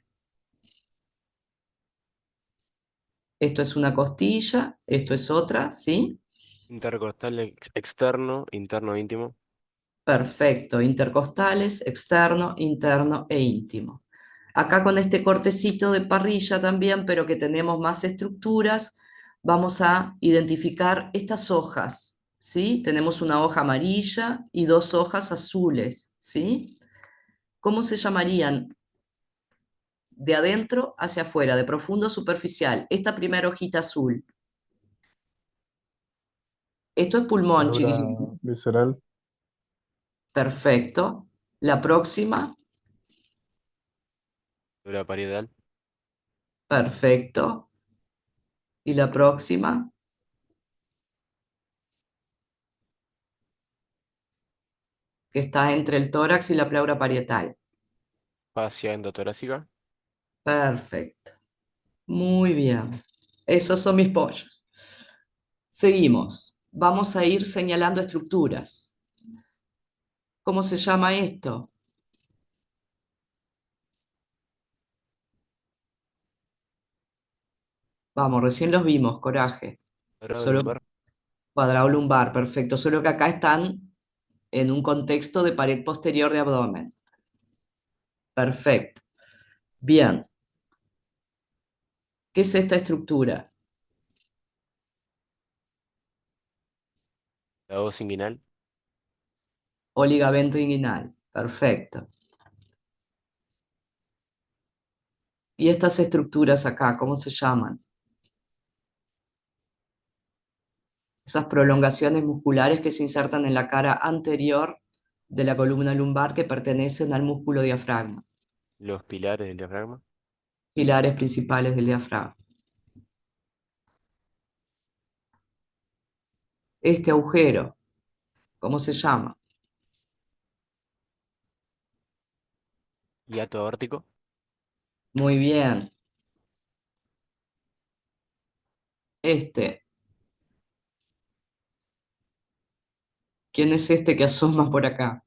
Esto es una costilla, esto es otra, ¿sí? Intercostal externo, interno íntimo. Perfecto, intercostales, externo, interno e íntimo. Acá con este cortecito de parrilla también, pero que tenemos más estructuras, vamos a identificar estas hojas, ¿sí? Tenemos una hoja amarilla y dos hojas azules, ¿sí? ¿Cómo se llamarían? De adentro hacia afuera, de profundo a superficial. Esta primera hojita azul. Esto es pulmón, Pleura chiquilín. visceral. Perfecto. La próxima. Pleura parietal. Perfecto. Y la próxima. Que está entre el tórax y la pleura parietal. Fascia endotorácica. Perfecto. Muy bien. Esos son mis pollos. Seguimos. Vamos a ir señalando estructuras. ¿Cómo se llama esto? Vamos, recién los vimos, coraje. Cuadrado Solo lumbar. cuadrado lumbar, perfecto. Solo que acá están en un contexto de pared posterior de abdomen. Perfecto. Bien. ¿Qué es esta estructura? La voz inguinal. O ligamento inguinal. Perfecto. ¿Y estas estructuras acá, cómo se llaman? Esas prolongaciones musculares que se insertan en la cara anterior de la columna lumbar que pertenecen al músculo diafragma, Los pilares del diafragma. pilares principales del diafragma. Este agujero, ¿cómo se llama? Hiato aórtico. Muy bien. Este, ¿quién es este que asoma por acá?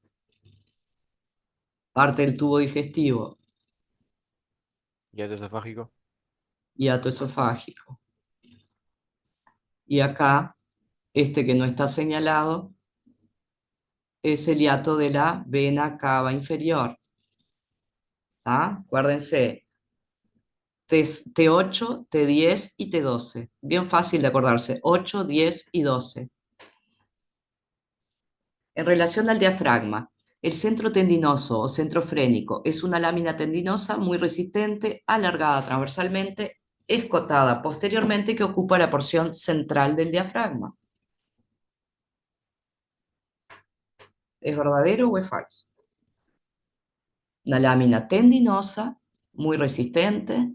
Parte del tubo digestivo, Hiato esofágico. hiato esofágico. Y acá, este que no está señalado, es el hiato de la vena cava inferior. ¿Tá? Acuérdense, T8, T10 y T12. Bien fácil de acordarse, 8, 10 y 12. En relación al diafragma, el centro tendinoso o centro frénico es una lámina tendinosa muy resistente, alargada transversalmente, escotada posteriormente que ocupa la porción central del diafragma. ¿Es verdadero o es falso? Una lámina tendinosa muy resistente,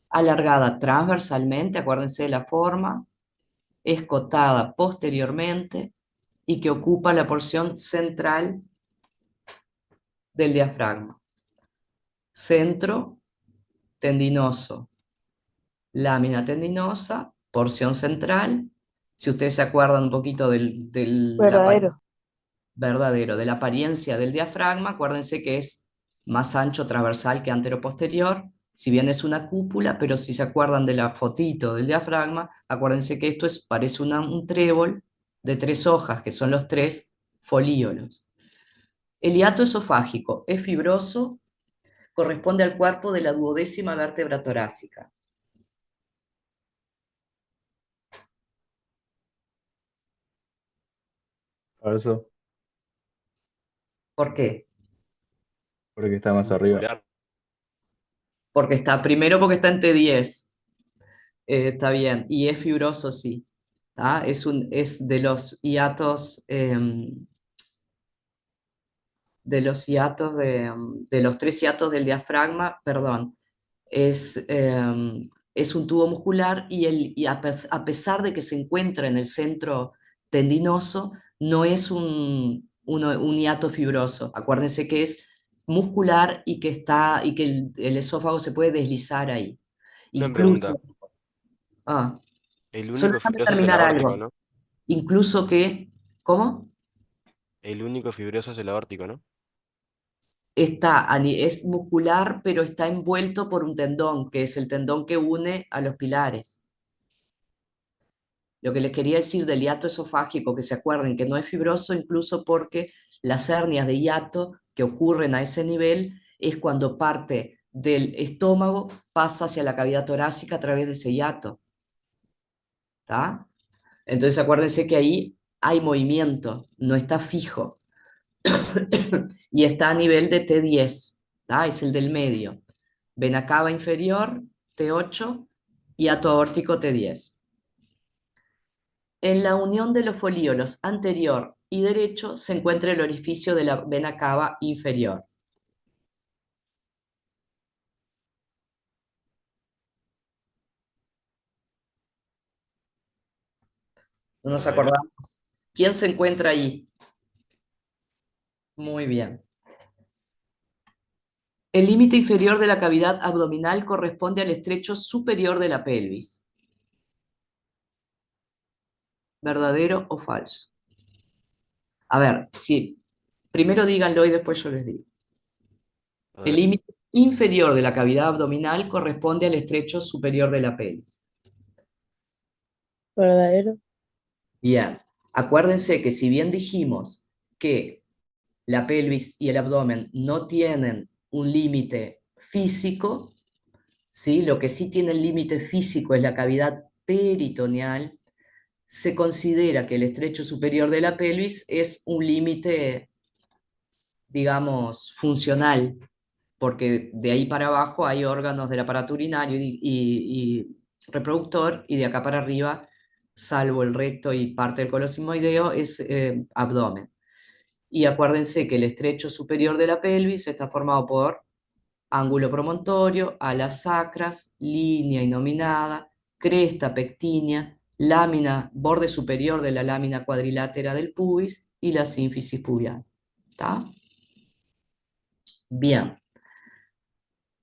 alargada transversalmente, acuérdense de la forma, escotada posteriormente y que ocupa la porción central del diafragma. Centro tendinoso, lámina tendinosa, porción central, Si ustedes se acuerdan un poquito Verdadero. verdadero, de la apariencia del diafragma, acuérdense que es más ancho transversal que anteroposterior, si bien es una cúpula, pero si se acuerdan de la fotito del diafragma, acuérdense que esto parece un trébol de 3 hojas, que son los 3 folíolos. El hiato esofágico es fibroso, corresponde al cuerpo de la 12ª vértebra torácica. Falso, ¿Por qué? porque está más arriba. Muscular. Primero porque está en T10, está bien, y es fibroso, sí. ¿Tá? Es de los hiatos, de los 3 hiatos del diafragma, perdón, es un tubo muscular y a pesar de que se encuentra en el centro tendinoso, no es un hiato fibroso. Acuérdense que es muscular y que el esófago se puede deslizar ahí. Una pregunta. Incluso, ah, El solo único déjame fibroso es el terminar aórtico, algo. ¿no? Incluso que, ¿cómo? El único fibroso es el aórtico, ¿no? Es muscular, pero está envuelto por un tendón, que es el tendón que une a los pilares. Lo que les quería decir del hiato esofágico, que se acuerden que no es fibroso, incluso porque las hernias de hiato que ocurren a ese nivel es cuando parte del estómago pasa hacia la cavidad torácica a través de ese hiato. ¿Tá? Entonces acuérdense que ahí hay movimiento, no está fijo. Y está a nivel de T10, ¿tá? Es el del medio. Vena cava inferior, T8, y hiato aórtico T10. En la unión de los folíolos anterior y derecho se encuentra el orificio de la vena cava inferior. ¿No nos Verdadero. acordamos? ¿Quién se encuentra ahí? Muy bien. El límite inferior de la cavidad abdominal corresponde al estrecho superior de la pelvis. ¿Verdadero o falso? A ver, sí. Primero díganlo y después yo les digo. El Verdadero. límite inferior de la cavidad abdominal corresponde al estrecho superior de la pelvis. Verdadero. Bien, acuérdense que si bien dijimos que la pelvis y el abdomen no tienen un límite físico, ¿sí? Lo que sí tiene el límite físico es la cavidad peritoneal, se considera que el estrecho superior de la pelvis es un límite, digamos, funcional, porque de ahí para abajo hay órganos del aparato urinario y reproductor, y de acá para arriba, salvo el recto y parte del colon sigmoideo, es abdomen. Y acuérdense que el estrecho superior de la pelvis está formado por ángulo promontorio, alas sacras, línea innominada, cresta pectínea, lámina, borde superior de la lámina cuadrilátera del pubis y la sínfisis pubiana. ¿Está? Bien.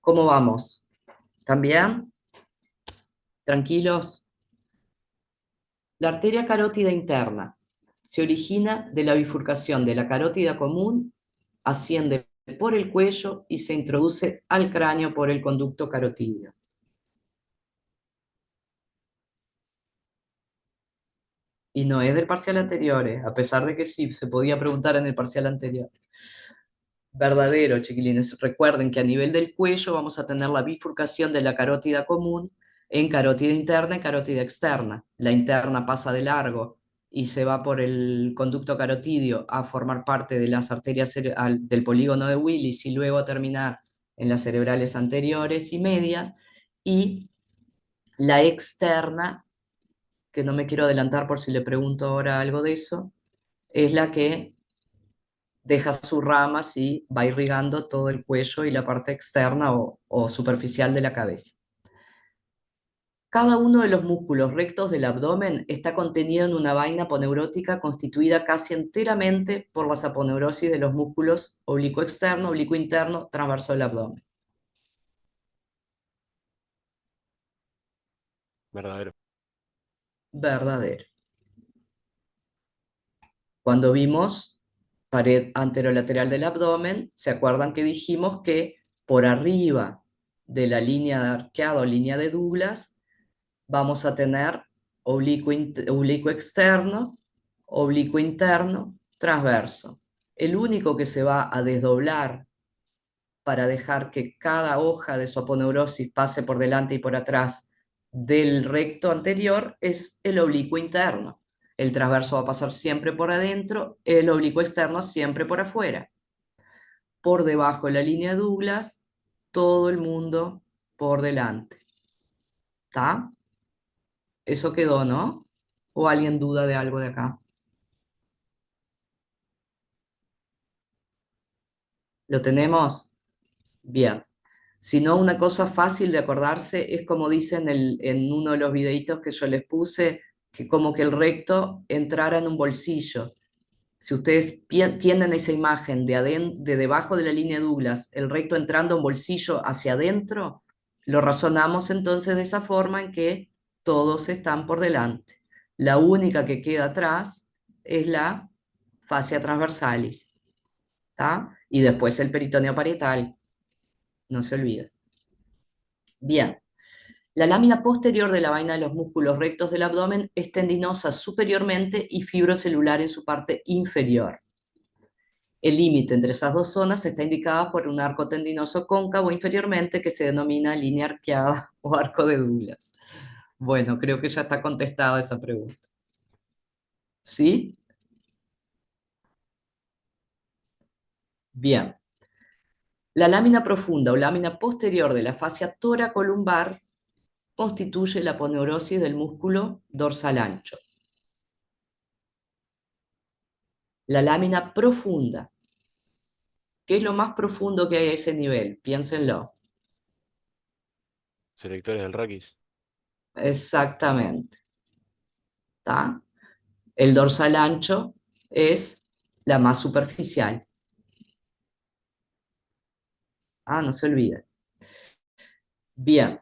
¿Cómo vamos? ¿También? ¿Tranquilos? La arteria carótida interna se origina de la bifurcación de la carótida común, asciende por el cuello y se introduce al cráneo por el conducto carotídeo. Y no es del parcial anterior, a pesar de que sí, se podía preguntar en el parcial anterior. Verdadero, chiquilines. Recuerden que a nivel del cuello vamos a tener la bifurcación de la carótida común en carótida interna y carótida externa. La interna pasa de largo y se va por el conducto carotídeo a formar parte de las arterias del polígono de Willis y luego a terminar en las cerebrales anteriores y medias. Y la externa, que no me quiero adelantar por si le pregunto ahora algo de eso, es la que deja sus ramas y va irrigando todo el cuello y la parte externa o superficial de la cabeza. Cada uno de los músculos rectos del abdomen está contenido en una vaina aponeurótica constituida casi enteramente por las aponeurosis de los músculos oblicuo externo, oblicuo interno, transverso del abdomen. Verdadero. Verdadero. Cuando vimos pared anterolateral del abdomen, ¿se acuerdan que dijimos que por arriba de la línea de arqueado, línea de Douglas, vamos a tener oblicuo externo, oblicuo interno, transverso? El único que se va a desdoblar para dejar que cada hoja de su aponeurosis pase por delante y por atrás del recto anterior es el oblicuo interno. El transverso va a pasar siempre por adentro, el oblicuo externo siempre por afuera. Por debajo de la línea de Douglas, todo el mundo por delante. ¿Está? Eso quedó, ¿no? ¿O alguien duda de algo de acá? ¿Lo tenemos? Bien. Si no, una cosa fácil de acordarse es como dicen en uno de los videitos que yo les puse, que como que el recto entrara en un bolsillo. Si ustedes tienen esa imagen de debajo de la línea de Douglas, el recto entrando en bolsillo hacia adentro, lo razonamos entonces de esa forma en que todos están por delante. La única que queda atrás es la fascia transversalis, ¿tá? Y después el peritoneo parietal, no se olvide. Bien. La lámina posterior de la vaina de los músculos rectos del abdomen es tendinosa superiormente y fibrocelular en su parte inferior. El límite entre esas dos zonas está indicado por un arco tendinoso cóncavo inferiormente que se denomina línea arqueada o arco de Douglas. Bueno, creo que ya está contestada esa pregunta. ¿Sí? Bien. La lámina profunda o lámina posterior de la fascia toracolumbar constituye la aponeurosis del músculo dorsal ancho. La lámina profunda. ¿Qué es lo más profundo que hay a ese nivel? Piénsenlo. Selectores del raquis. Exactamente. ¿Tá? El dorsal ancho es la más superficial. Ah, no se olvide. Bien.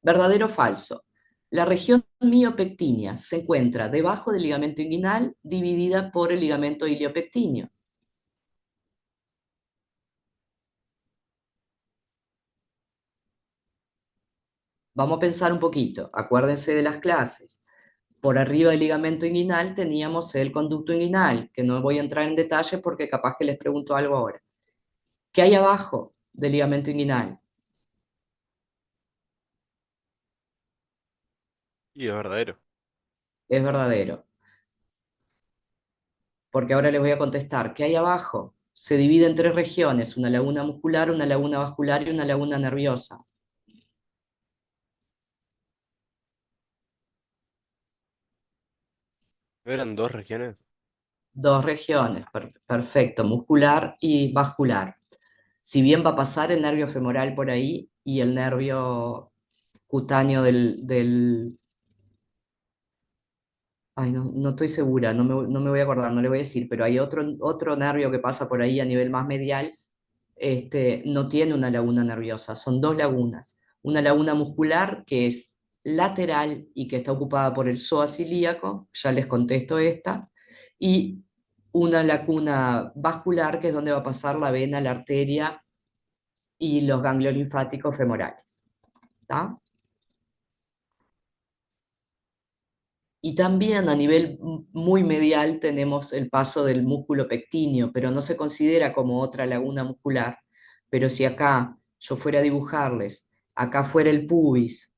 ¿Verdadero o falso? La región miopectínea se encuentra debajo del ligamento inguinal, dividida por el ligamento iliopectíneo. Vamos a pensar un poquito. Acuérdense de las clases. Por arriba del ligamento inguinal teníamos el conducto inguinal, que no voy a entrar en detalle porque capaz que les pregunto algo ahora. ¿Qué hay abajo del ligamento inguinal? Y es verdadero. Es verdadero. Porque ahora les voy a contestar. ¿Qué hay abajo? Se divide en tres regiones, una laguna muscular, una laguna vascular y una laguna nerviosa. ¿No eran dos regiones? Dos regiones, perfecto, muscular y vascular. Si bien va a pasar el nervio femoral por ahí y el nervio cutáneo ay, no estoy segura, no me voy a acordar, no le voy a decir, pero hay otro nervio que pasa por ahí a nivel más medial, no tiene una laguna nerviosa, son dos lagunas. Una laguna muscular que es lateral y que está ocupada por el psoas ilíaco, ya les contesto esta, y una laguna vascular que es donde va a pasar la vena, la arteria y los ganglios linfáticos femorales. ¿Tá? Y también a nivel muy medial tenemos el paso del músculo pectíneo, pero no se considera como otra laguna muscular. Pero si acá yo fuera a dibujarles, acá fuera el pubis,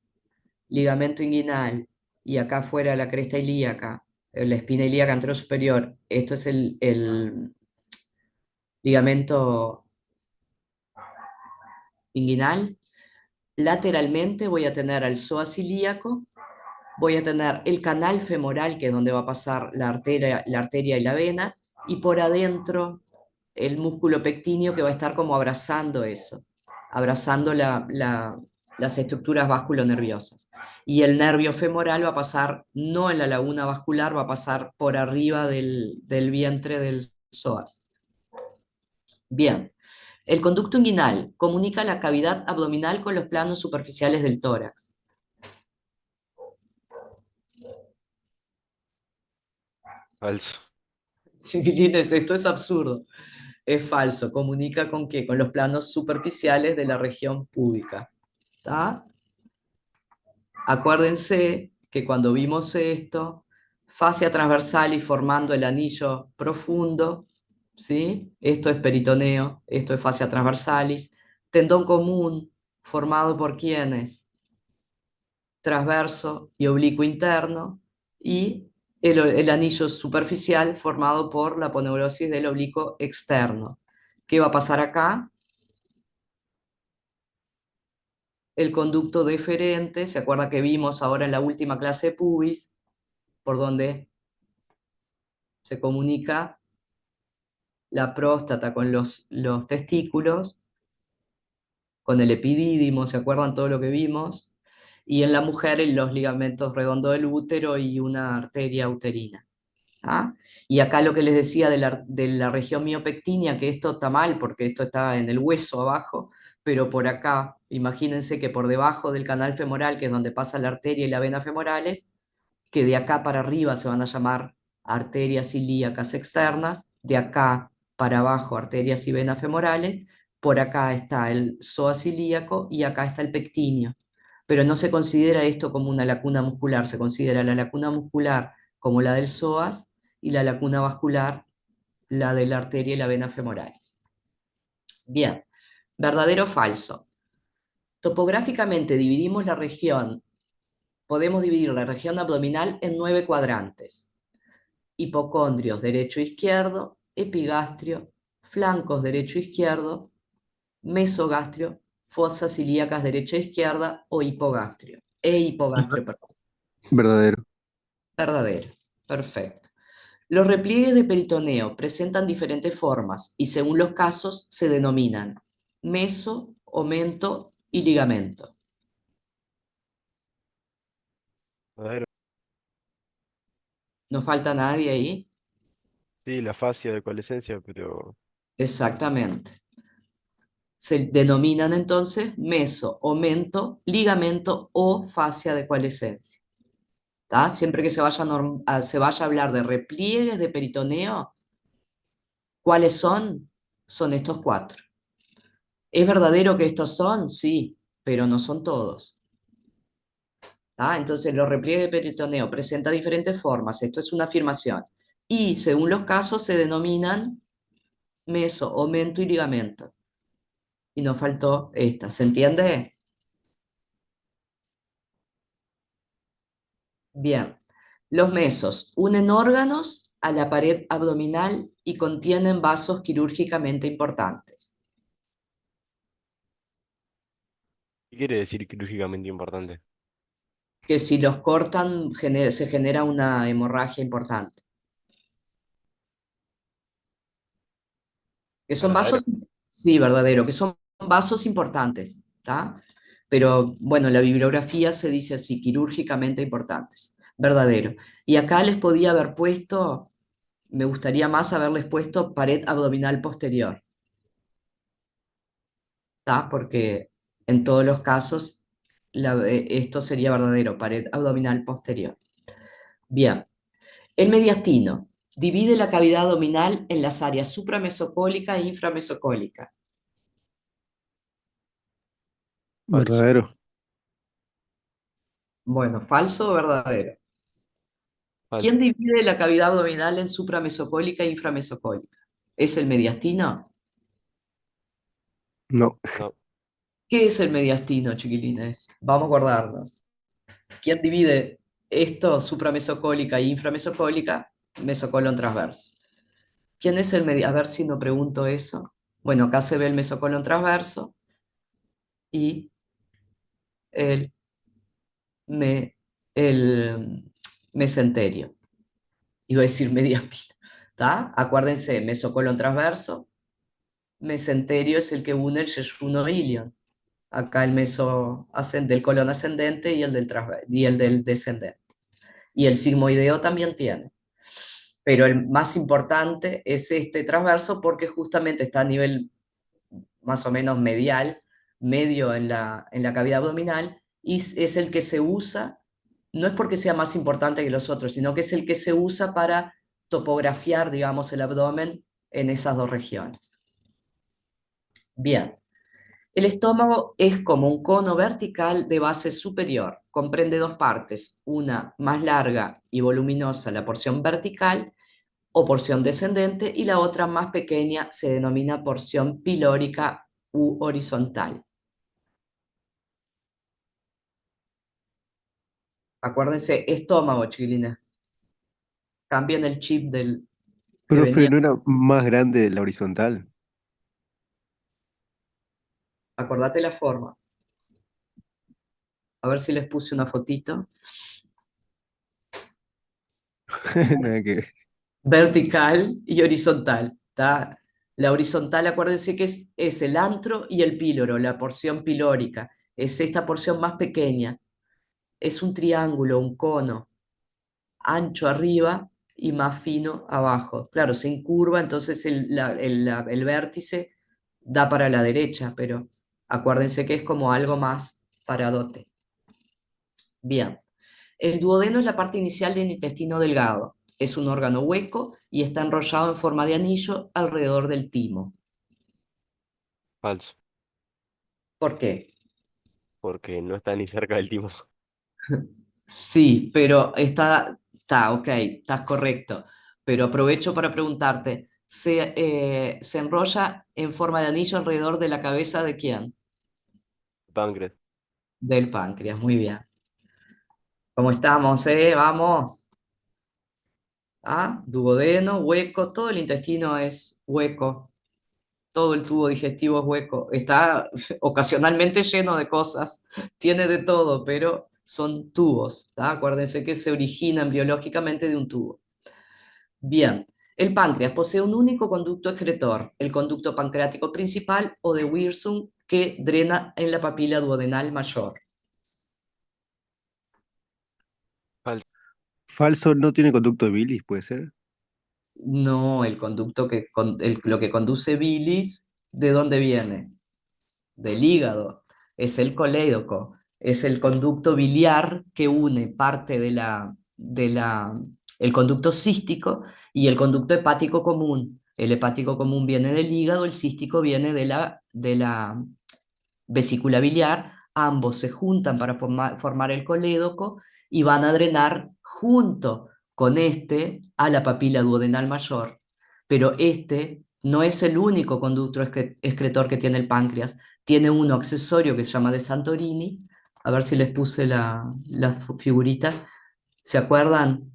ligamento inguinal, y acá fuera la cresta ilíaca, la espina ilíaca anterior superior, esto es el ligamento inguinal, lateralmente voy a tener al psoas ilíaco, voy a tener el canal femoral, que es donde va a pasar la arteria y la vena, y por adentro el músculo pectíneo que va a estar como abrazando eso, abrazando las estructuras vasculonerviosas. Y el nervio femoral va a pasar no en la laguna vascular, va a pasar por arriba del vientre del psoas. Bien. El conducto inguinal comunica la cavidad abdominal con los planos superficiales del tórax. Falso. Chiquilines, esto es absurdo. Es falso. ¿Comunica con qué? Con los planos superficiales de la región púbica. ¿Está? Acuérdense que cuando vimos esto, fascia transversal y formando el anillo profundo, ¿sí? Esto es peritoneo, esto es fascia transversalis. Tendón común, formado por quienes, transverso y oblicuo interno, y el anillo superficial formado por la aponeurosis del oblicuo externo. ¿Qué va a pasar acá? El conducto deferente, ¿se acuerda que vimos ahora en la última clase de pubis, por donde se comunica la próstata con los testículos, con el epidídimo, ¿se acuerdan todo lo que vimos? Y en la mujer en los ligamentos redondos del útero y una arteria uterina. ¿Ah? Y acá lo que les decía de la región miopectínea, que esto está mal porque esto está en el hueso abajo, pero por acá, imagínense que por debajo del canal femoral, que es donde pasa la arteria y la vena femorales, que de acá para arriba se van a llamar arterias ilíacas externas, de acá para abajo arterias y venas femorales, por acá está el psoas ilíaco y acá está el pectíneo. Pero no se considera esto como una lacuna muscular, se considera la lacuna muscular como la del psoas y la lacuna vascular la de la arteria y la vena femorales. Bien, ¿verdadero o falso? Topográficamente dividimos la región, podemos dividir la región abdominal en 9 cuadrantes. Hipocondrios derecho e izquierdo, epigastrio, flancos derecho e izquierdo, mesogastrio, fosas ilíacas derecha e izquierda o hipogastrio. Hipogastrio, perdón. Verdadero. Verdadero. Perfecto. Los repliegues de peritoneo presentan diferentes formas y según los casos se denominan meso, aumento y ligamento. Verdadero. ¿No falta nadie ahí? Sí, la fascia de coalescencia, pero Exactamente. Se denominan entonces meso, aumento, ligamento o fascia de coalescencia. ¿Tá? Siempre que se vaya a hablar de repliegues de peritoneo, ¿cuáles son? Son estos 4. ¿Es verdadero que estos son? Sí, pero no son todos. ¿Tá? Entonces, los repliegues de peritoneo presentan diferentes formas, esto es una afirmación. Y según los casos se denominan meso, aumento y ligamento. Y nos faltó esta, ¿se entiende? Bien. Los mesos unen órganos a la pared abdominal y contienen vasos quirúrgicamente importantes. ¿qué quiere decir quirúrgicamente importante? Que si los cortan se genera una hemorragia importante. Que son ¿Verdadero? vasos, sí, verdadero, que son vasos importantes, ¿tá? Pero bueno, la bibliografía se dice así, quirúrgicamente importantes, verdadero. Y acá les podía haber puesto, me gustaría más haberles puesto pared abdominal posterior, ¿tá? Porque en todos los casos esto sería verdadero, pared abdominal posterior. Bien, el mediastino divide la cavidad abdominal en las áreas supramesocólica e inframesocólica. Falso. Verdadero. Bueno, ¿falso o verdadero? ¿Quién Falso. divide la cavidad abdominal en supramesocólica e inframesocólica? ¿Es el mediastino? No. No. ¿Qué es el mediastino, chiquilines? Vamos a acordarnos. ¿Quién divide esto, supramesocólica e inframesocólica? Mesocolon transverso. ¿Quién es el mediastino? A ver si no pregunto eso. Bueno, acá se ve el mesocolon transverso y el, el mesenterio. Iba a decir mediastino. ¿Tá? Acuérdense, mesocolon transverso, mesenterio es el que une el yeyuno ilion. Acá el meso del colon ascendente y y el del descendente. Y el sigmoideo también tiene. Pero el más importante es este transverso porque justamente está a nivel más o menos medial, medio en la cavidad abdominal, y es el que se usa, no es porque sea más importante que los otros, sino que es el que se usa para topografiar, digamos, el abdomen en esas dos regiones. Bien. El estómago es como un cono vertical de base superior. Comprende dos partes, una más larga y voluminosa, la porción vertical o porción descendente, y la otra más pequeña se denomina porción pilórica u horizontal. Acuérdense, estómago, chiquilines. Cambien el chip del que Profe, venía. ¿no era más grande la horizontal? Acordate la forma. A ver si les puse una fotito. Nada que ver. Vertical y horizontal. ¿Tá? La horizontal, acuérdense que es el antro y el píloro, la porción pilórica. Es esta porción más pequeña. Es un triángulo, un cono, ancho arriba y más fino abajo. Claro, se incurva, entonces el vértice da para la derecha, pero acuérdense que es como algo más paradote. Bien. El duodeno es la parte inicial del intestino delgado. Es un órgano hueco y está enrollado en forma de anillo alrededor del timo. Falso, ¿Por qué? porque no está ni cerca del timo. Sí, pero está, ok, estás correcto. Pero aprovecho para preguntarte, ¿se enrolla en forma de anillo alrededor de la cabeza de quién? Páncreas. Del páncreas, muy bien. ¿Cómo estamos, Vamos. Ah, duodeno, hueco, todo el intestino es hueco. Todo el tubo digestivo es hueco. Está ocasionalmente lleno de cosas, tiene de todo, pero son tubos, ¿tá? Acuérdense que se originan biológicamente de un tubo. Bien, el páncreas posee un único conducto excretor, el conducto pancreático principal o de Wirsung, que drena en la papila duodenal mayor. Falso. Falso, no tiene conducto de bilis, ¿puede ser? No, el conducto lo que conduce bilis, ¿de dónde viene? Del hígado, es el colédoco, es el conducto biliar que une parte el conducto cístico y el conducto hepático común. El hepático común viene del hígado, el cístico viene de la vesícula biliar, ambos se juntan para formar el colédoco y van a drenar junto con este a la papila duodenal mayor. Pero este no es el único conducto excretor que tiene el páncreas, tiene uno accesorio que se llama de Santorini. A ver si les puse la figurita. ¿Se acuerdan?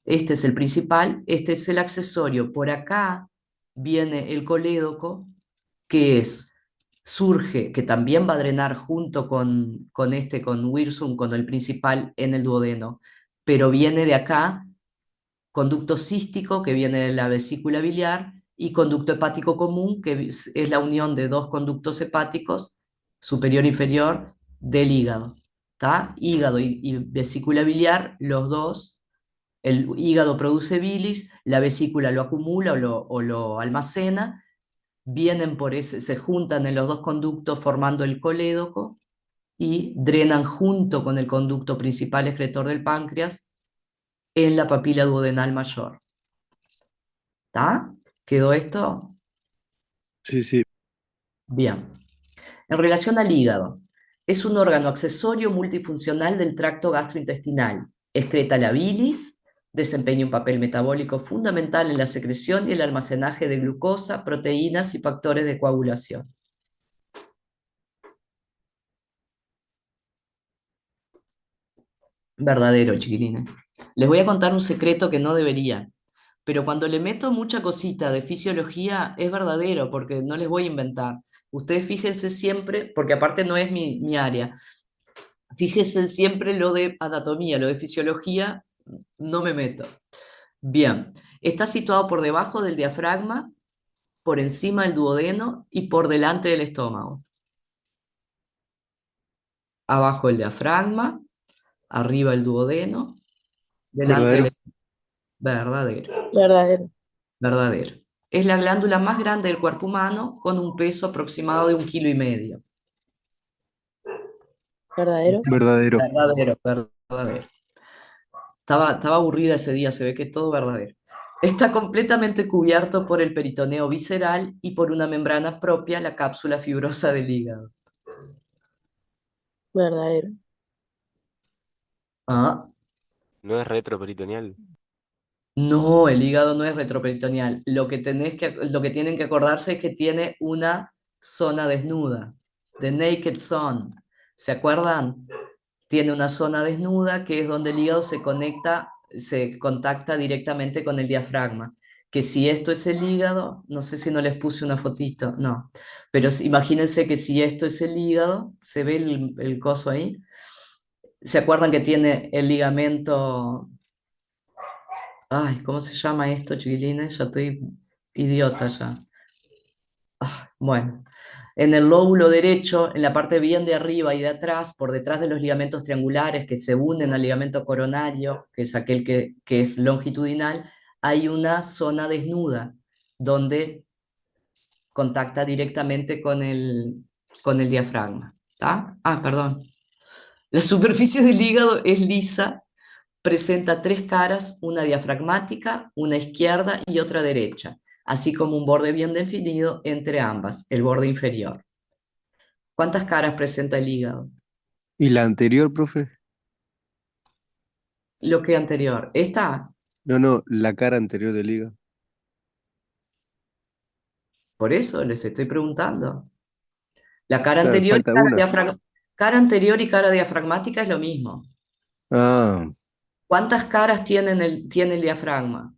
Este es el principal, este es el accesorio. Por acá viene el colédoco, que surge, que también va a drenar junto con Wirsung, con el principal en el duodeno, pero viene de acá, conducto cístico, que viene de la vesícula biliar, y conducto hepático común, que es la unión de dos conductos hepáticos, superior e inferior, del hígado. ¿Tá? Hígado y vesícula biliar, los dos. El hígado produce bilis, la vesícula lo acumula o lo almacena, vienen se juntan en los dos conductos formando el colédoco y drenan junto con el conducto principal excretor del páncreas en la papila duodenal mayor. ¿Está? ¿Quedó esto? Sí, sí. Bien. En relación al hígado, es un órgano accesorio multifuncional del tracto gastrointestinal. Excreta la bilis, desempeña un papel metabólico fundamental en la secreción y el almacenaje de glucosa, proteínas y factores de coagulación. Verdadero, chiquilines. Les voy a contar un secreto que no debería, pero cuando le meto mucha cosita de fisiología es verdadero, porque no les voy a inventar. Ustedes fíjense siempre, porque aparte no es mi área, fíjense siempre lo de anatomía, lo de fisiología, no me meto. Bien, está situado por debajo del diafragma, por encima del duodeno y por delante del estómago. Abajo el diafragma, arriba el duodeno, delante ¿Verdadero? del... Verdadero. Verdadero. Verdadero. Es la glándula más grande del cuerpo humano con un peso aproximado de 1,5 kg. Verdadero. Verdadero. Verdadero, verdadero. Estaba aburrida ese día, se ve que es todo verdadero. Está completamente cubierto por el peritoneo visceral y por una membrana propia, la cápsula fibrosa del hígado. Verdadero. Ah, ¿No es retroperitoneal? no, el hígado no es retroperitoneal. Lo que tienen que acordarse es que tiene una zona desnuda, the naked zone. ¿Se acuerdan? Tiene una zona desnuda que es donde el hígado se contacta directamente con el diafragma. Que si esto es el hígado, no sé si no les puse una fotito, no, pero imagínense que si esto es el hígado, ¿se ve el coso ahí? ¿Se acuerdan que tiene el ligamento? Ay, ¿cómo se llama esto, chiquilines? Ya estoy idiota ya. Bueno, en el lóbulo derecho, en la parte bien de arriba y de atrás, por detrás de los ligamentos triangulares que se unen al ligamento coronario, que es aquel que es longitudinal, hay una zona desnuda donde contacta directamente con el diafragma. ¿Tá? Ah, perdón. La superficie del hígado es lisa, presenta tres caras, una diafragmática, una izquierda y otra derecha, así como un borde bien definido entre ambas, el borde inferior. ¿Cuántas caras presenta el hígado? ¿Y la anterior, profe? Lo que anterior. Esta, No, no, la cara anterior del hígado. por eso les estoy preguntando. La cara Claro, anterior y falta una. cara anterior y cara diafragmática es lo mismo. Ah, ¿Cuántas caras tiene el diafragma?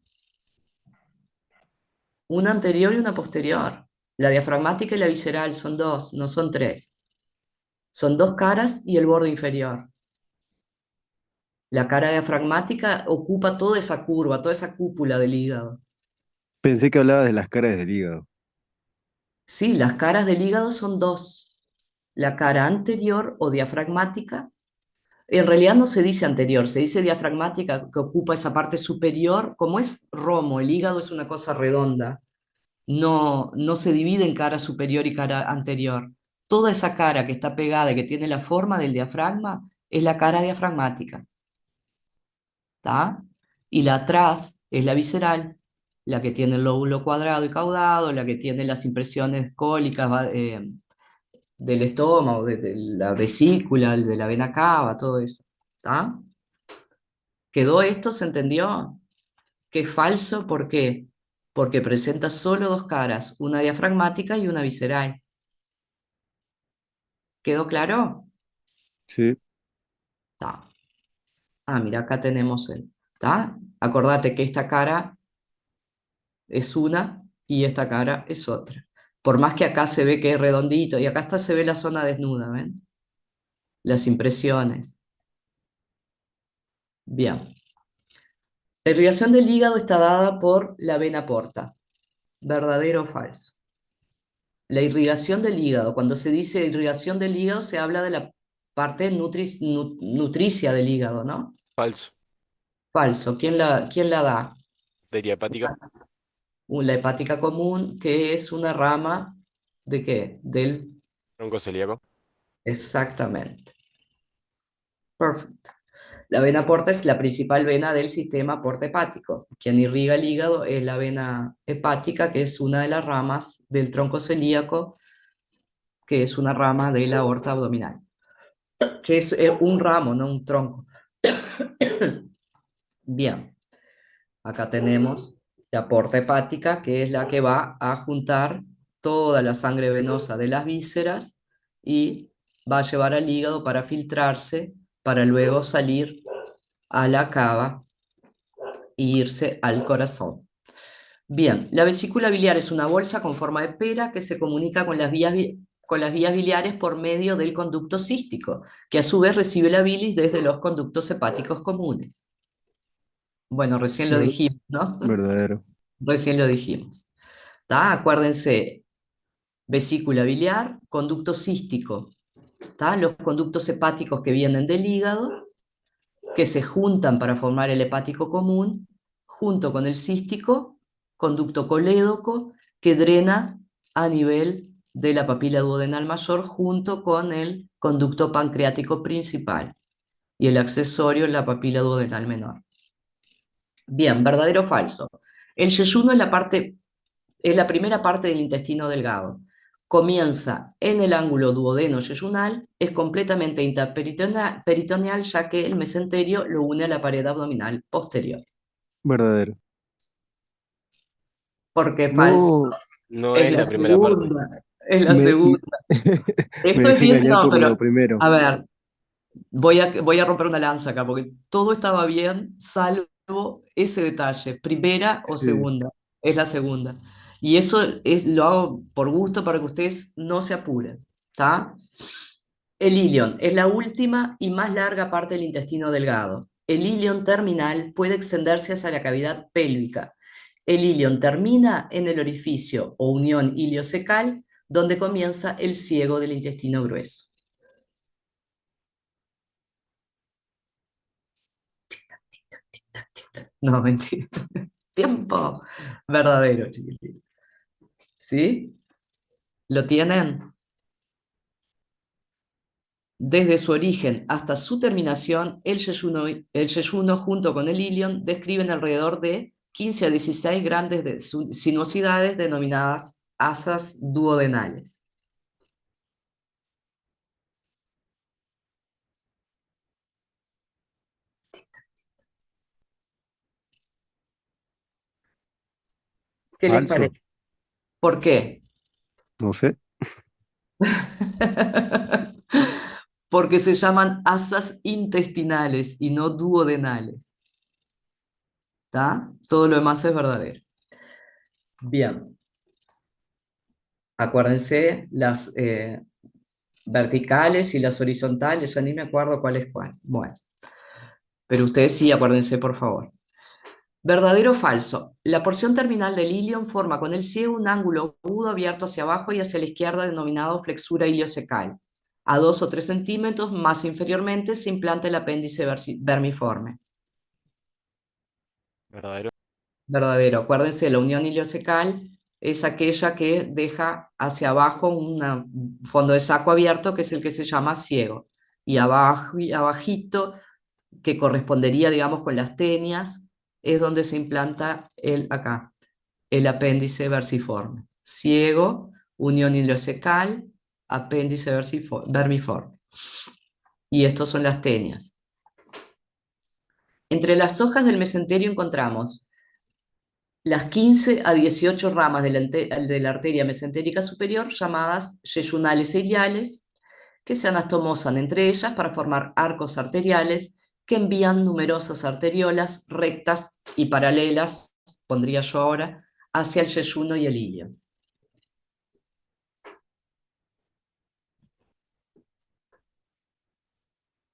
Una anterior y una posterior. La diafragmática y la visceral son dos, no son tres. Son dos caras y el borde inferior. La cara diafragmática ocupa toda esa curva, toda esa cúpula del hígado. pensé que hablabas de las caras del hígado. Sí, las caras del hígado son dos. La cara anterior o diafragmática. En realidad no se dice anterior, se dice diafragmática, que ocupa esa parte superior. Como es romo, el hígado es una cosa redonda. No se divide en cara superior y cara anterior. Toda esa cara que está pegada y que tiene la forma del diafragma es la cara diafragmática. ¿Tá? Y la atrás es la visceral, la que tiene el lóbulo cuadrado y caudado, la que tiene las impresiones cólicas del estómago, de la vesícula, de la vena cava, todo eso. ¿Tá? ¿Quedó esto? ¿Se entendió? Que es falso, ¿por qué? Porque presenta solo dos caras, una diafragmática y una visceral. ¿Quedó claro? Sí, Tá. Ah, mira, acá tenemos el. ¿Tá? Acordate que esta cara es una y esta cara es otra. Por más que acá se ve que es redondito y acá está se ve la zona desnuda, ¿ven? Las impresiones. Bien. La irrigación del hígado está dada por la vena porta. ¿Verdadero o falso? La irrigación del hígado, cuando se dice irrigación del hígado, se habla de la parte nutricia del hígado, ¿no? Falso. Falso. ¿Quién la da? ¿Teoría hepática? La hepática común, que es una rama ¿de qué? Del. ¿Tronco celíaco? Exactamente. Perfecto. La vena porta es la principal vena del sistema porta hepático. Quien irriga el hígado es la vena hepática, que es una de las ramas del tronco celíaco, que es una rama de la aorta abdominal, que es un ramo, no un tronco. Bien, acá tenemos la porta hepática, que es la que va a juntar toda la sangre venosa de las vísceras y va a llevar al hígado para filtrarse, para luego salir a la cava e irse al corazón. Bien, la vesícula biliar es una bolsa con forma de pera que se comunica con las vías biliares por medio del conducto cístico, que a su vez recibe la bilis desde los conductos hepáticos comunes. Bueno, recién lo ver- dijimos, ¿no? verdadero. Recién lo dijimos. ¿Tá? Acuérdense, vesícula biliar, conducto cístico, ¿tá? Los conductos hepáticos que vienen del hígado, que se juntan para formar el hepático común, junto con el cístico, conducto colédoco, que drena a nivel de la papila duodenal mayor, junto con el conducto pancreático principal y el accesorio en la papila duodenal menor. Bien, ¿verdadero o falso? El yeyuno es la primera parte del intestino delgado. Comienza en el ángulo duodeno-yeyunal, es completamente interperitoneal, ya que el mesenterio lo une a la pared abdominal posterior. Verdadero. Porque falso, No, No es es la la primera parte. segunda, es la me, segunda. me Esto es dejé bien, engañar no, por lo pero primero. a ver, voy a romper una lanza acá, porque todo estaba bien, salvo ese detalle, primera o Sí. segunda, es la segunda. Y eso lo hago por gusto para que ustedes no se apuren, ¿está? El ilion es la última y más larga parte del intestino delgado. El ilion terminal puede extenderse hacia la cavidad pélvica. El ilion termina en el orificio o unión iliocecal, donde comienza el ciego del intestino grueso. No, mentira. Tiempo verdadero, chiquilín. ¿Sí? ¿Lo tienen? Desde su origen hasta su terminación, el yeyuno junto con el ilion describen alrededor de 15 a 16 grandes sinuosidades denominadas asas duodenales. ¿Qué les Falso. parece? ¿Por qué? No sé. Porque se llaman asas intestinales y no duodenales. ¿Está? Todo lo demás es verdadero. Bien. Acuérdense, las verticales y las horizontales, ya ni me acuerdo cuál es cuál. Bueno, pero ustedes sí, acuérdense, por favor. ¿Verdadero o falso? La porción terminal del ilion forma con el ciego un ángulo agudo abierto hacia abajo y hacia la izquierda denominado flexura iliocecal. A 2 o 3 centímetros más inferiormente se implanta el apéndice vermiforme. Verdadero. Verdadero. Acuérdense, la unión iliocecal es aquella que deja hacia abajo un fondo de saco abierto, que es el que se llama ciego. Y abajo y abajito, que correspondería, digamos, con las tenias, es donde se implanta acá, el apéndice versiforme. Ciego, unión iliocecal, apéndice vermiforme. Y estos son las tenias. Entre las hojas del mesenterio encontramos las 15 a 18 ramas de la arteria mesentérica superior, llamadas yeyunales e iliales, que se anastomosan entre ellas para formar arcos arteriales que envían numerosas arteriolas rectas y paralelas, pondría yo ahora, hacia el yeyuno y el ilio.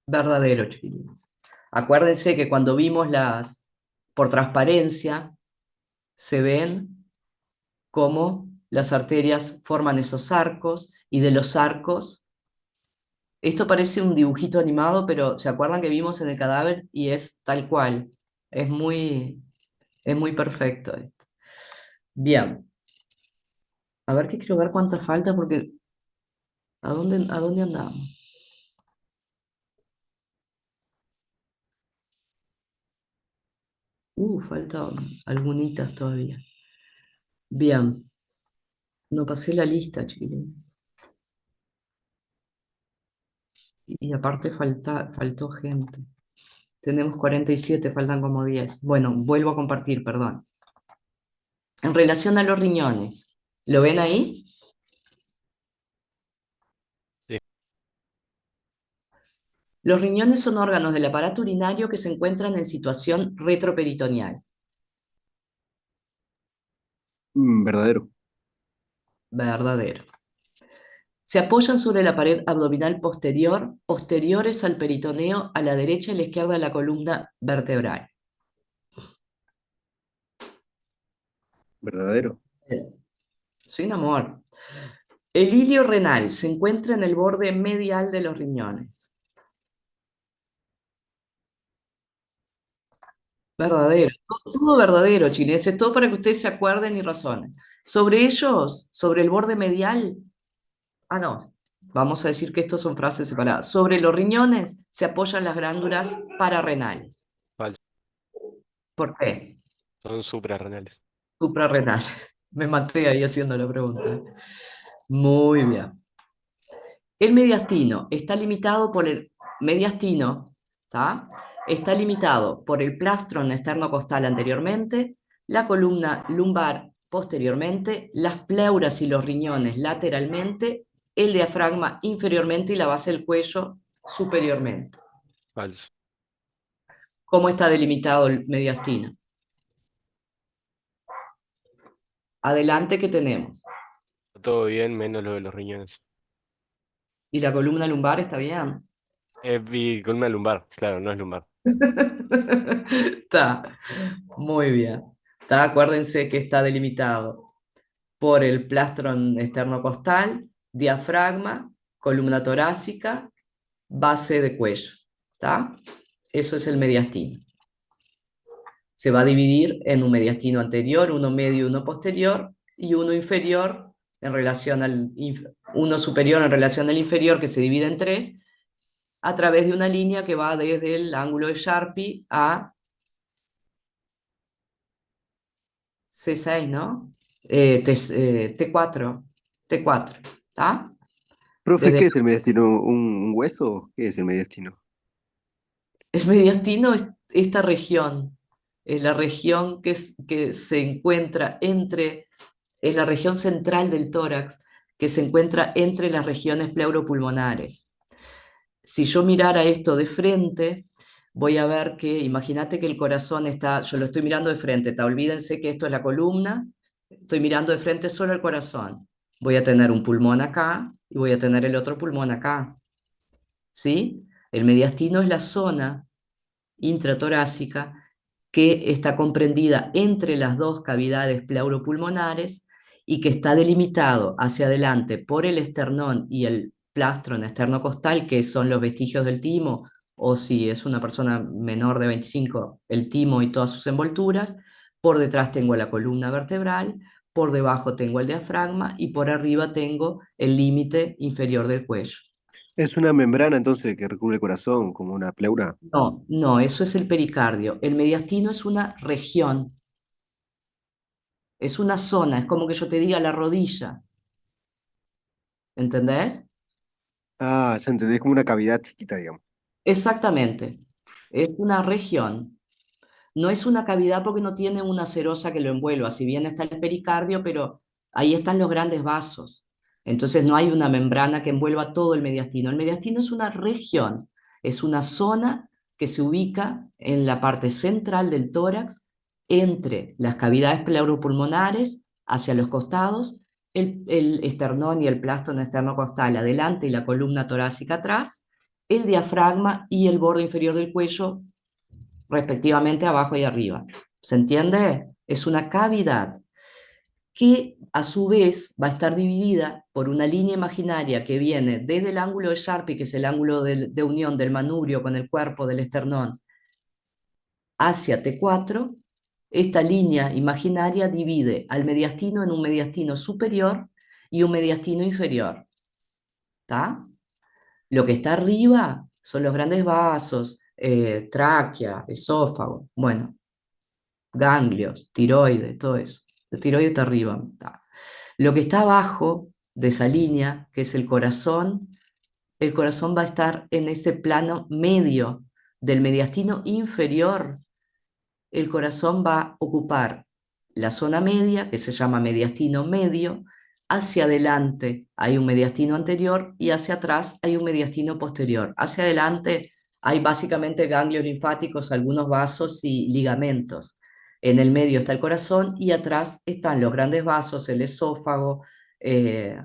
Verdadero, chiquilines. Acuérdense que cuando vimos por transparencia, se ven cómo las arterias forman esos arcos, y de los arcos, esto parece un dibujito animado, pero ¿se acuerdan que vimos en el cadáver? Y es tal cual. Es muy perfecto esto. Bien. A ver, que quiero ver cuánta falta, porque ¿a dónde andamos? Faltan algunitas todavía. Bien. No pasé la lista, chiquilines. Y aparte faltó gente. Tenemos 47, faltan como 10. Bueno, vuelvo a compartir, perdón. En relación a los riñones, ¿lo ven ahí? Sí. Los riñones son órganos del aparato urinario que se encuentran en situación retroperitoneal. Verdadero. Verdadero. Se apoyan sobre la pared abdominal posterior, posteriores al peritoneo, a la derecha y la izquierda de la columna vertebral. Verdadero. Soy un amor. El ilio renal se encuentra en el borde medial de los riñones. Verdadero. Todo verdadero, chilenses. Todo para que ustedes se acuerden y razonen. Sobre ellos, sobre el borde medial. No. Vamos a decir que estos son frases separadas. Sobre los riñones se apoyan las glándulas pararrenales. Falso. ¿Por qué? Son suprarrenales. Suprarrenales. Me maté ahí haciendo la pregunta. Muy bien. El mediastino está limitado por el mediastino, ¿tá? Está limitado por el plastron esternocostal anteriormente, la columna lumbar posteriormente, las pleuras y los riñones lateralmente, el diafragma inferiormente y la base del cuello superiormente. Falso. ¿Cómo está delimitado el mediastino? Adelante, ¿qué tenemos? Todo bien, menos lo de los riñones. ¿Y la columna lumbar está bien? Vi con una lumbar, claro, no es lumbar. Está muy bien. Está, acuérdense que está delimitado por el plastron esternocostal, diafragma, columna torácica, base de cuello. ¿Está? Eso es el mediastino. Se va a dividir en un mediastino anterior, uno medio y uno posterior, y uno inferior en relación uno superior en relación al inferior, que se divide en tres, a través de una línea que va desde el ángulo de Sharpe a C6, ¿no? T4, T4, ¿está? Profe, Desde ¿qué es el mediastino? ¿Un hueso? ¿Qué es el mediastino? el mediastino es esta región, es la región que se encuentra es la región central del tórax, que se encuentra entre las regiones pleuropulmonares. Si yo mirara esto de frente, voy a ver que, imagínate que el corazón está, yo lo estoy mirando de frente, olvídense que esto es la columna, estoy mirando de frente solo el corazón. Voy a tener un pulmón acá y voy a tener el otro pulmón acá, ¿sí? El mediastino es la zona intratorácica que está comprendida entre las dos cavidades pleuropulmonares y que está delimitado hacia adelante por el esternón y el plastron esternocostal, que son los vestigios del timo, o si es una persona menor de 25, el timo y todas sus envolturas. Por detrás tengo la columna vertebral, por debajo tengo el diafragma y por arriba tengo el límite inferior del cuello. Es una membrana entonces que recubre el corazón, como una pleura. No, no, eso es el pericardio. El mediastino es una región, es una zona, es como que yo te diga la rodilla, ¿entendés? Ah, ya entendí, es como una cavidad chiquita, digamos. Exactamente, es una región. No es una cavidad porque no tiene una serosa que lo envuelva, si bien está el pericardio, pero ahí están los grandes vasos. Entonces no hay una membrana que envuelva todo el mediastino. El mediastino es una región, es una zona que se ubica en la parte central del tórax, entre las cavidades pleuropulmonares, hacia los costados, el esternón y el plastón esternocostal adelante y la columna torácica atrás, el diafragma y el borde inferior del cuello respectivamente abajo y arriba. ¿Se entiende? Es una cavidad que a su vez va a estar dividida por una línea imaginaria que viene desde el ángulo de Sharpe, que es el ángulo de unión del manubrio con el cuerpo del esternón, hacia T4. Esta línea imaginaria divide al mediastino en un mediastino superior y un mediastino inferior. ¿Está? Lo que está arriba son los grandes vasos, tráquea, esófago. Bueno, ganglios, tiroides, todo eso. El tiroide está arriba. Lo que está abajo de esa línea, que es el corazón va a estar en este plano medio del mediastino inferior. El corazón va a ocupar la zona media, que se llama mediastino medio. Hacia adelante hay un mediastino anterior y hacia atrás hay un mediastino posterior. Hacia adelante hay básicamente ganglios linfáticos, algunos vasos y ligamentos. En el medio está el corazón y atrás están los grandes vasos, el esófago, eh,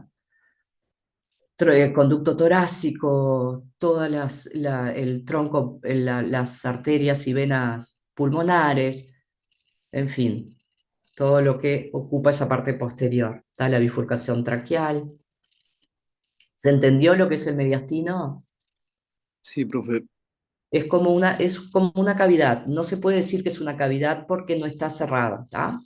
conducto torácico, el tronco, las arterias y venas pulmonares, en fin, todo lo que ocupa esa parte posterior. Está la bifurcación traqueal. ¿Se entendió lo que es el mediastino? Sí, profe. Es como una cavidad. No se puede decir que es una cavidad porque no está cerrada, ¿tá?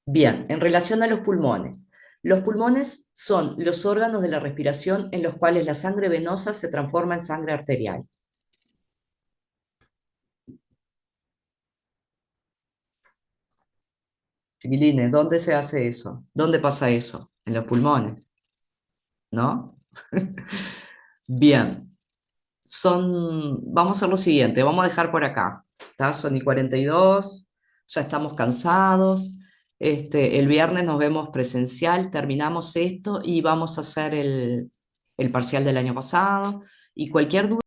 Bien, en relación a los pulmones. Los pulmones son los órganos de la respiración en los cuales la sangre venosa se transforma en sangre arterial. Chiquilines, ¿dónde se hace eso? ¿Dónde pasa eso? En los pulmones, ¿no? Bien, vamos a hacer lo siguiente, vamos a dejar por acá, ¿está? Son y 42, ya estamos cansados. El viernes nos vemos presencial, terminamos esto y vamos a hacer el parcial del año pasado. Y cualquier duda